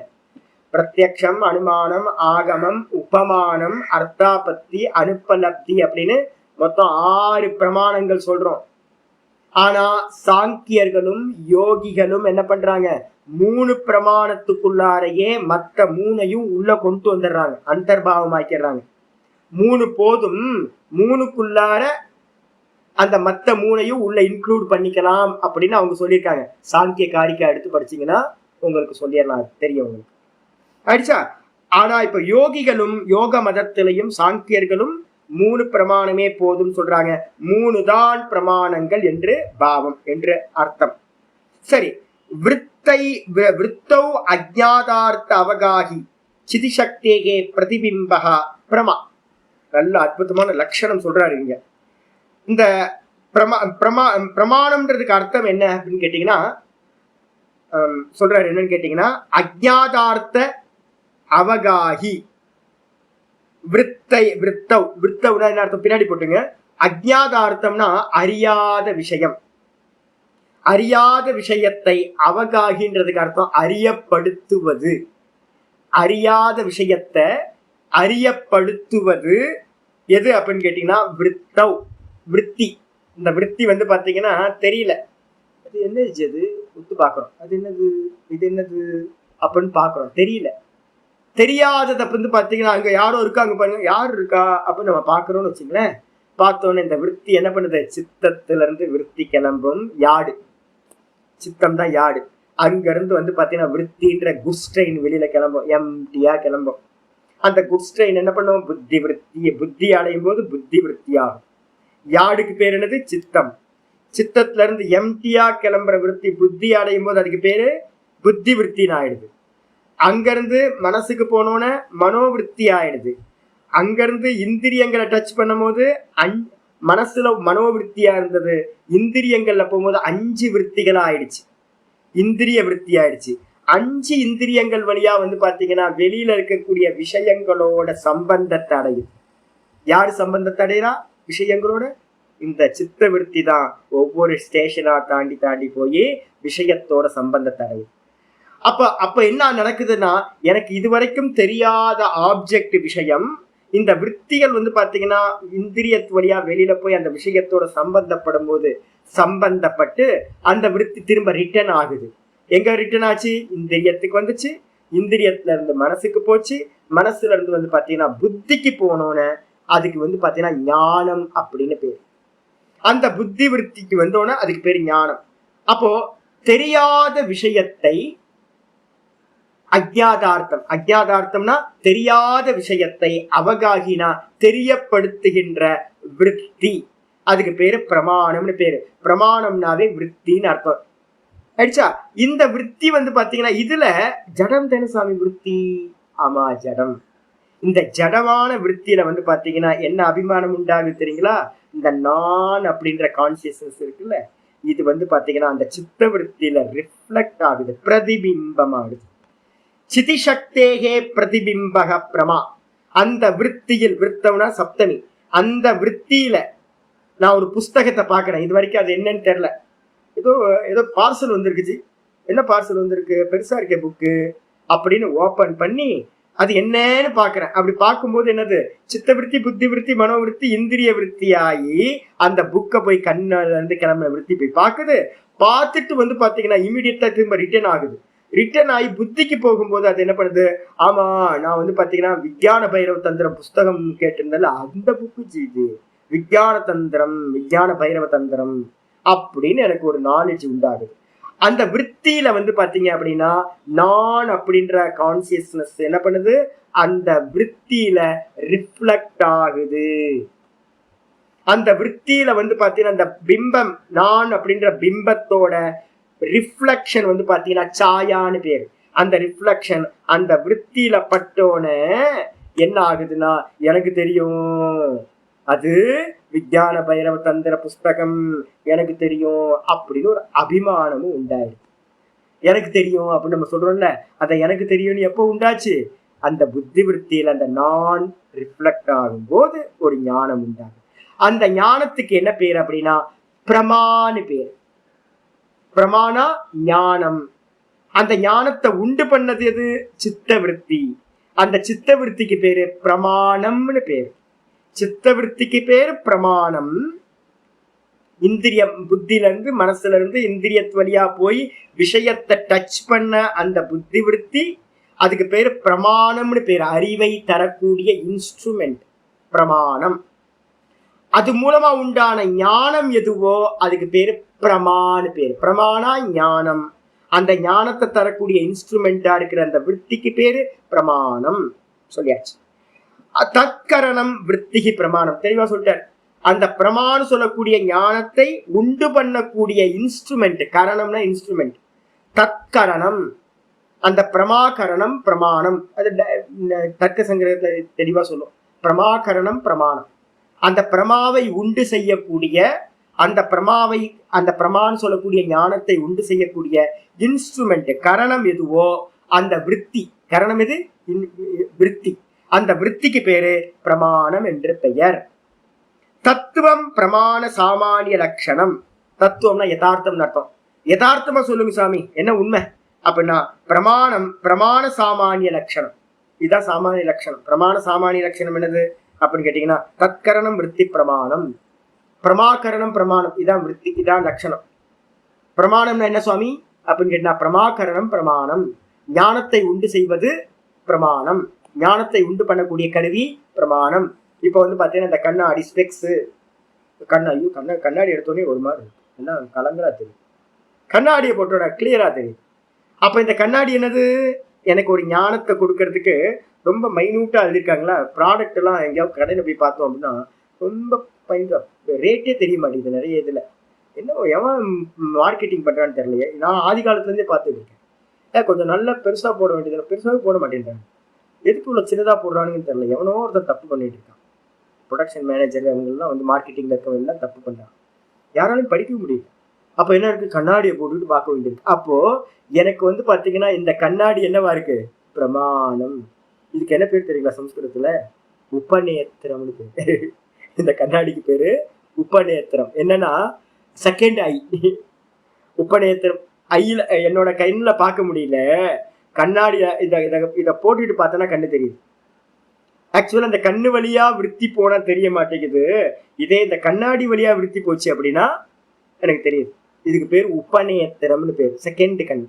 பிரத்யக்ஷம், அனுமானம், ஆகமம், உபமானம், அர்த்தாபத்தி, அனுப்பலப்தி அப்படின்னு மொத்தம் 6 பிரமாணங்கள் சொல்றோம். ஆனா சாங்கியர்களும் யோகிகளும் என்ன பண்றாங்க? 3 பிரமாணத்துக்குள்ளாரையே மற்ற 3ஐயும் உள்ள கொண்டு வந்துடுறாங்க, அந்தர்பாவம் ஆக்கிடுறாங்க. 3 போதும், 3க்குள்ளார அந்த மற்ற 3ஐயும் உள்ள இன்க்ளூட் பண்ணிக்கலாம் அப்படின்னு அவங்க சொல்லியிருக்காங்க. சாங்கிய காரிக்கா எடுத்து படிச்சீங்கன்னா உங்களுக்கு சொல்லிடலாம், தெரியும் உங்களுக்கு. ஆயிடுச்சா? ஆனா இப்ப யோகிகளும் யோக மதத்திலையும் சாங்கியர்களும் 3 பிரமாணமே போதும் சொல்றாங்க. 3 தான் பிரமாணங்கள் என்று பாவம் என்று அர்த்தம். சரி, விருத்தௌ அஜ்ஞாதார்த்த அவகாஹி சிதிசக்தேகே பிரதிபிம்பகா பிரமா. நல்ல அற்புதமான லட்சணம் சொல்றாரு இங்க. இந்த பிரமாணம்ன்றதுக்கு அர்த்தம் என்ன அப்படின்னு கேட்டீங்கன்னா சொல்றாரு. என்னன்னு கேட்டீங்கன்னா அஜ்ஞாதார்த்த அவகாஹி விருத்தௌனா என்ன அர்த்தம் பின்னாடி போட்டுங்க. அஜ்ஞாதார்த்தம்னா அறியாத விஷயம். அறியாத விஷயத்தை அவகாகின்றதுக்கு அர்த்தம் அறியப்படுத்துவது. அறியாத விஷயத்தை அறியப்படுத்துவது எது அப்படின்னு கேட்டீங்கன்னா விருத்தி. இந்த விருத்தி வந்து பாத்தீங்கன்னா தெரியல, அது என்ன அது ஒத்து பாக்குறோம், அது என்னது இது என்னது அப்படின்னு பாக்குறோம், தெரியல. தெரியாததை வந்து பாத்தீங்கன்னா அங்க யாரோ இருக்காங்க பாருங்க, யாரு இருக்கா அப்படின்னு நம்ம பாக்குறோம்னு வச்சுங்களேன். பார்த்தோன்னே இந்த விருத்தி என்ன பண்ணுது, சித்தத்துல இருந்து விருத்தி கிளம்பும் யாடு. சித்தம் தான் யாடு. அங்க இருந்து வந்து பாத்தீங்கன்னா விருத்தின்ற குட்ஸ் ட்ரெயின் வெளியில கிளம்பும், எம்டியா கிளம்பும். அந்த குட்ஸ் ட்ரெயின் என்ன பண்ணுவோம், புத்தி விருத்தி. புத்தி அடையும் போது புத்தி விருத்தி ஆகும். யாடுக்கு பேர் என்னது, சித்தம். சித்தத்துல இருந்து எம்டியா கிளம்புற விருத்தி புத்தி அடையும் போது அதுக்கு பேரு புத்தி விருத்தின்னு ஆயிடுது. அங்கிருந்து மனசுக்கு போனோன்னு மனோவிருத்தி ஆயிடுது. அங்கிருந்து இந்திரியங்களை டச் பண்ணும் போது மனசுல மனோவிருத்தியா இருந்தது, இந்திரியங்கள்ல போகும்போது 5 விருத்திகள் ஆயிடுச்சு, இந்திரிய விருத்தி ஆயிடுச்சு. 5 இந்திரியங்கள் வழியா வந்து பாத்தீங்கன்னா வெளியில இருக்கக்கூடிய விஷயங்களோட சம்பந்தத்தை அடையுது. யாரு சம்பந்தத்தை அடையிறா விஷயங்களோட, இந்த சித்த விருத்தி தான் ஒவ்வொரு ஸ்டேஷனா தாண்டி தாண்டி போய் விஷயத்தோட சம்பந்தத்தை அடையுது. அப்ப என்ன நடக்குதுன்னா, எனக்கு இதுவரைக்கும் தெரியாத ஆப்ஜெக்ட் விஷயம், இந்த விற்த்திகள் வந்து பாத்தீங்கன்னா இந்திரியத்து வழியா வெளியில போய் அந்த விஷயத்தோட சம்பந்தப்படும் போது சம்பந்தப்பட்டு அந்த விற்பி திரும்ப ரிட்டர்ன் ஆகுது. எங்க ரிட்டர்ன் ஆச்சு, இந்திரியத்துக்கு வந்துச்சு, இந்திரியத்துல இருந்து மனசுக்கு போச்சு, மனசுல இருந்து வந்து பாத்தீங்கன்னா புத்திக்கு போனோன்னு அதுக்கு வந்து பாத்தீங்கன்னா ஞானம் அப்படின்னு பேரு. அந்த புத்தி விற்த்திக்கு வந்தோன்னா அதுக்கு பேரு ஞானம். அப்போ தெரியாத விஷயத்தை அஜ்ஞாதார்த்தம், அஜ்ஞாதார்த்தம்னா தெரியாத விஷயத்தை, அவகாகினா தெரியப்படுத்துகின்ற விருத்தி, அதுக்கு பேரு பிரமாணம்னு பேரு. பிரமாணம்னாவே விருத்தின்னு அர்த்தம் ஆயிடுச்சா. இந்த விருத்தி வந்து பாத்தீங்கன்னா இதுல ஜடம் தானே சாமி விருத்தி. ஆமா ஜடம். இந்த ஜடமான விருத்தியில வந்து பாத்தீங்கன்னா என்ன அபிமானம் உண்டாகுது தெரியுங்களா, இந்த நான் அப்படின்ற கான்சியஸ்னஸ் இருக்குல்ல, இது வந்து பாத்தீங்கன்னா அந்த சித்த விருத்தியில ரிஃப்ளெக்ட் ஆகுது, பிரதிபிம்பம் ஆகுது. சிதிசக்தேகே பிரதிபிம்பக பிரமா. அந்த விற்த்தியில், விருத்தம்னா சப்தமி, அந்த விற்த்தியில நான் ஒரு புஸ்தகத்தை பாக்குறேன், இது வரைக்கும் அது என்னன்னு தெரியல, ஏதோ பார்சல் வந்திருக்குச்சு, என்ன பார்சல் வந்திருக்கு, பெருசா இருக்க புக்கு அப்படின்னு ஓபன் பண்ணி அது என்னன்னு பாக்குறேன். அப்படி பார்க்கும்போது என்னது, சித்த விருத்தி, புத்தி விருத்தி, மனோவிருத்தி, இந்திரிய விருத்தி ஆகி அந்த புக்கை போய் கண்ணுல இருந்து கிளம்புற விருத்தி போய் பாக்குது. பார்த்துட்டு வந்து பாத்தீங்கன்னா இமீடியட்டா திரும்ப ரிட்டர்ன் ஆகுது. ரிட்டர்ன் ஆகி புத்திக்கு போகும்போது அது என்ன பண்ணுது, ஆமா நான் வந்து பாத்தீங்கன்னா விஞ்ஞான பைரவ தந்திரம் புஸ்தகம் கேட்டிருந்தால அந்த புக்கு இது விஞ்ஞான தந்திரம், விஞ்ஞான பைரவ தந்திரம் அப்படின்னு எனக்கு ஒரு நாலேஜ் உண்டாகுது. அந்த விற்த்தியில வந்து பாத்தீங்க அப்படின்னா நான் அப்படின்ற கான்சியஸ்னஸ் என்ன பண்ணுது, அந்த விற்த்தியில ரிஃப்ளெக்ட் ஆகுது. அந்த விற்த்தியில வந்து பாத்தீங்கன்னா அந்த பிம்பம், நான் அப்படின்ற பிம்பத்தோட ரிஃப்ளெக்ஷன் வந்து பாத்தீங்கன்னா சாயான்னு பேரு. அந்த ரிஃப்ளெக்ஷன் அந்த விற்த்தியில பட்டோன என்ன ஆகுதுன்னா, எனக்கு தெரியும் அது விஞ்ஞான பைரவ தந்திர புஸ்தகம், எனக்கு தெரியும் அப்படின்னு ஒரு அபிமானமும் உண்டாயிடுது. எனக்கு தெரியும் அப்படின்னு நம்ம சொல்றோம்ல, அதை எனக்கு தெரியும்னு எப்போ உண்டாச்சு, அந்த புத்தி விற்த்தியில அந்த நான் ரிஃப்ளெக்ட் ஆகும் போது ஒரு ஞானம் உண்டாகும். அந்த ஞானத்துக்கு என்ன பேர் அப்படின்னா பிரமான்னு பேர். பிரமாணா ஞானம். அந்த ஞானத்தை உண்டு பண்ணது எது, சித்த விருத்தி. அந்த சித்த விருத்திக்கு பேரு பிரமாணம்னு பேரு. சித்த விருத்திக்கு பேரு பிரமாணம். இந்திரியம் புத்தில இருந்து மனசுல இருந்து இந்திரியத்து வழியா போய் விஷயத்தை டச் பண்ண அந்த புத்தி விருத்தி, அதுக்கு பேரு பிரமாணம்னு பேரு. அறிவை தரக்கூடிய இன்ஸ்ட்ருமெண்ட் பிரமாணம். அது மூலமா உண்டான ஞானம் எதுவோ அதுக்கு பேரு பிரமான்னு பேரு. பிரமாணா ஞானம். அந்த ஞானத்தை தரக்கூடிய இன்ஸ்ட்ருமெண்டா இருக்கிற அந்த விற்த்திக்கு பேரு பிரமாணம். சொல்லியாச்சு. தற்கரணம் விற்த்திகி பிரமாணம், தெளிவா சொல்லிட்டார். அந்த பிரமாணம் சொல்லக்கூடிய ஞானத்தை உண்டு பண்ணக்கூடிய இன்ஸ்ட்ருமெண்ட், கரணம்னா இன்ஸ்ட்ருமெண்ட், தற்கரணம், அந்த பிரமாகரணம் பிரமாணம். அது தர்க்க சங்கிரகத்துல தெளிவா சொல்லும். பிரமாகரணம் பிரமாணம், அந்த பிரமாவை உண்டு செய்யக்கூடிய, அந்த பிரமான்னு சொல்லக்கூடிய ஞானத்தை உண்டு செய்யக்கூடிய இன்ஸ்ட்ருமெண்ட் கரணம் எதுவோ அந்த விற்பி. கரணம் எது? விற்பி. அந்த விற்பிக்கு பேரு பிரமாணம் என்று பெயர். தத்துவம் பிரமாண சாமானிய லட்சணம். தத்துவம்னா யதார்த்தம் அர்த்தம். யதார்த்தமா சொல்லுங்க சாமி, என்ன உண்மை அப்படின்னா பிரமாணம் பிரமாண சாமானிய லட்சணம். இதுதான் சாமானிய லட்சணம். பிரமாண சாமானிய லட்சணம் என்னது அப்படின்னு கேட்டீங்கன்னா தற்கரணம் விற்பி பிரமாணம், பிரமாகரணம் பிரமாணம். இதான் விற்பி, இதான் லட்சணம். பிரமாணம்னா என்ன சுவாமி அப்படின்னு கேட்டா பிரமாகரணம் பிரமாணம், ஞானத்தை உண்டு செய்வது பிரமாணம், ஞானத்தை உண்டு பண்ணக்கூடிய கருவி பிரமாணம். இப்போ வந்து பார்த்தீங்கன்னா இந்த கண்ணாடி ஸ்பெக்ஸ், கண்ணாடி எடுத்தோடனே ஒரு மாதிரி என்ன கலங்கரா தெரியும், கண்ணாடியை போட்டோட கிளியரா தெரியும். அப்ப இந்த கண்ணாடி என்னது? எனக்கு ஒரு ஞானத்தை கொடுக்கறதுக்கு ரொம்ப மைனூட்டா எழுதிருக்காங்களா. ப்ராடக்ட் எல்லாம் எங்கேயாவது கடையில போய் பார்த்தோம் அப்படின்னா ரொம்ப ரேட்டே தெரிய மாட்டேங்குது நிறைய இதுல. என்ன எவன் மார்க்கெட்டிங் பண்றான்னு தெரியலையே. நான் ஆதி காலத்துல இருந்தே பார்த்துட்டு இருக்கேன். கொஞ்சம் நல்லா பெருசா போட வேண்டியது, பெருசாவே போட மாட்டேன்றாங்க. எதுக்கு இவ்வளவு சின்னதா போடுறானுன்னு தெரியல. எவனோ ஒருத்தர் தப்பு பண்ணிட்டு இருக்கான். ப்ரொடக்ஷன் மேனேஜர் அவங்கெல்லாம் வந்து மார்க்கெட்டிங்ல இருக்கவங்க எல்லாம் தப்பு பண்றாங்க. யாராலையும் படிக்க முடியல. அப்ப என்ன இருக்கு? கண்ணாடியை போட்டுட்டு பார்க்க வேண்டியிருக்கு. அப்போ எனக்கு வந்து பாத்தீங்கன்னா இந்த கண்ணாடி என்னவா இருக்கு? பிரமாணம். இதுக்கு என்ன பேர் தெரியுங்களா சம்ஸ்கிருதத்துல? உபநேத்திரம்னு பேரு. இந்த கண்ணாடிக்கு பேரு உபநேத்திரம். என்னன்னா செகண்ட் ஐ. உபநேத்திரம். ஐயில என்னோட கண்ணுல பார்க்க முடியல, கண்ணாடிய இத போட்டுட்டு பார்த்தோன்னா கண்ணு தெரியுது. ஆக்சுவலா இந்த கண்ணு வழியா விருத்தி போனா தெரிய மாட்டேங்குது. இதே இந்த கண்ணாடி வழியா விருத்தி போச்சு அப்படின்னா எனக்கு தெரியுது. இதுக்கு பேர் உபநேத்திரம்னு பேர். செகண்ட் கண்,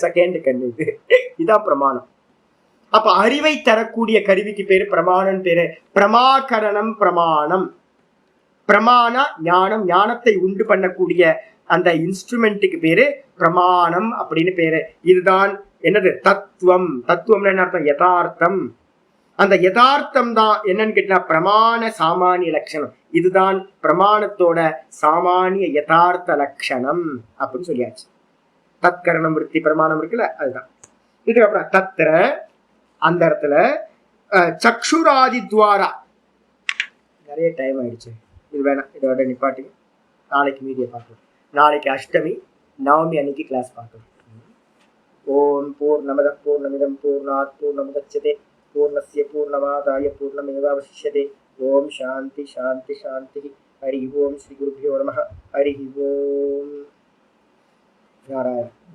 செகண்ட் கண். இதான் பிரமாணம். அப்ப அறிவை தரக்கூடிய கருவிக்கு பேரு பிரமாணம் பேரு. பிரமாகரணம் பிரமாணம். பிரமாண ஞானம், ஞானத்தை உண்டு பண்ணக்கூடிய அந்த இன்ஸ்ட்ருமெண்ட்டுக்கு பேரு பிரமாணம் அப்படின்னு பேரு. இதுதான் என்னது? தத்துவம். தத்துவம்னு என்ன அர்த்தம்? யதார்த்தம். அந்த யதார்த்தம் தான் என்னன்னு கேட்டா பிரமாண சாமானிய லட்சணம். இதுதான் பிரமாணத்தோட சாமானிய யதார்த்த லட்சணம் அப்படின்னு சொல்லியாச்சு. தற்கரணம் விருத்தி பிரமாணம் இருக்குல்ல, அதுதான். இதுக்கப்புறம் தத்திர, அந்த இடத்துல சக்ஷுராதி துவாரா. நிறைய டைம் ஆயிடுச்சு, இது வேணாம், இதோட நிப்பாட்டுங்க. நாளைக்கு மீதியை பார்க்கலாம். நாளைக்கு அஷ்டமி, நவமி அன்னைக்கு கிளாஸ் பார்க்கலாம். ஓம் பூர்ணமத பூர்ணமிதம் பூர்ணாத் பூர்ணமுதச்யதே பூர்ணஸ்ய பூர்ணமாதாய பூர்ணமேவாவசிஷ்யதே. ஓம் சாந்தி சாந்தி சாந்தி. ஹரி ஓம். ஸ்ரீ குருபியோ நமஹ. ஹரி ஓம்.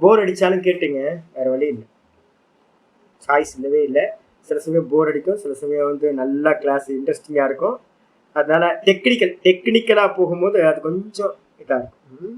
போர் அடிச்சாலும் கேட்டுங்க, வேற வழி இல்லை. சாய்ஸ் இல்லவே இல்லை. சில சமயம் போர் அடிக்கும், சில சமயம் வந்து நல்லா கிளாஸ் இன்ட்ரெஸ்டிங்கா இருக்கும். அதனால டெக்னிக்கலா போகும்போது அது கொஞ்சம் இதா இருக்கும்.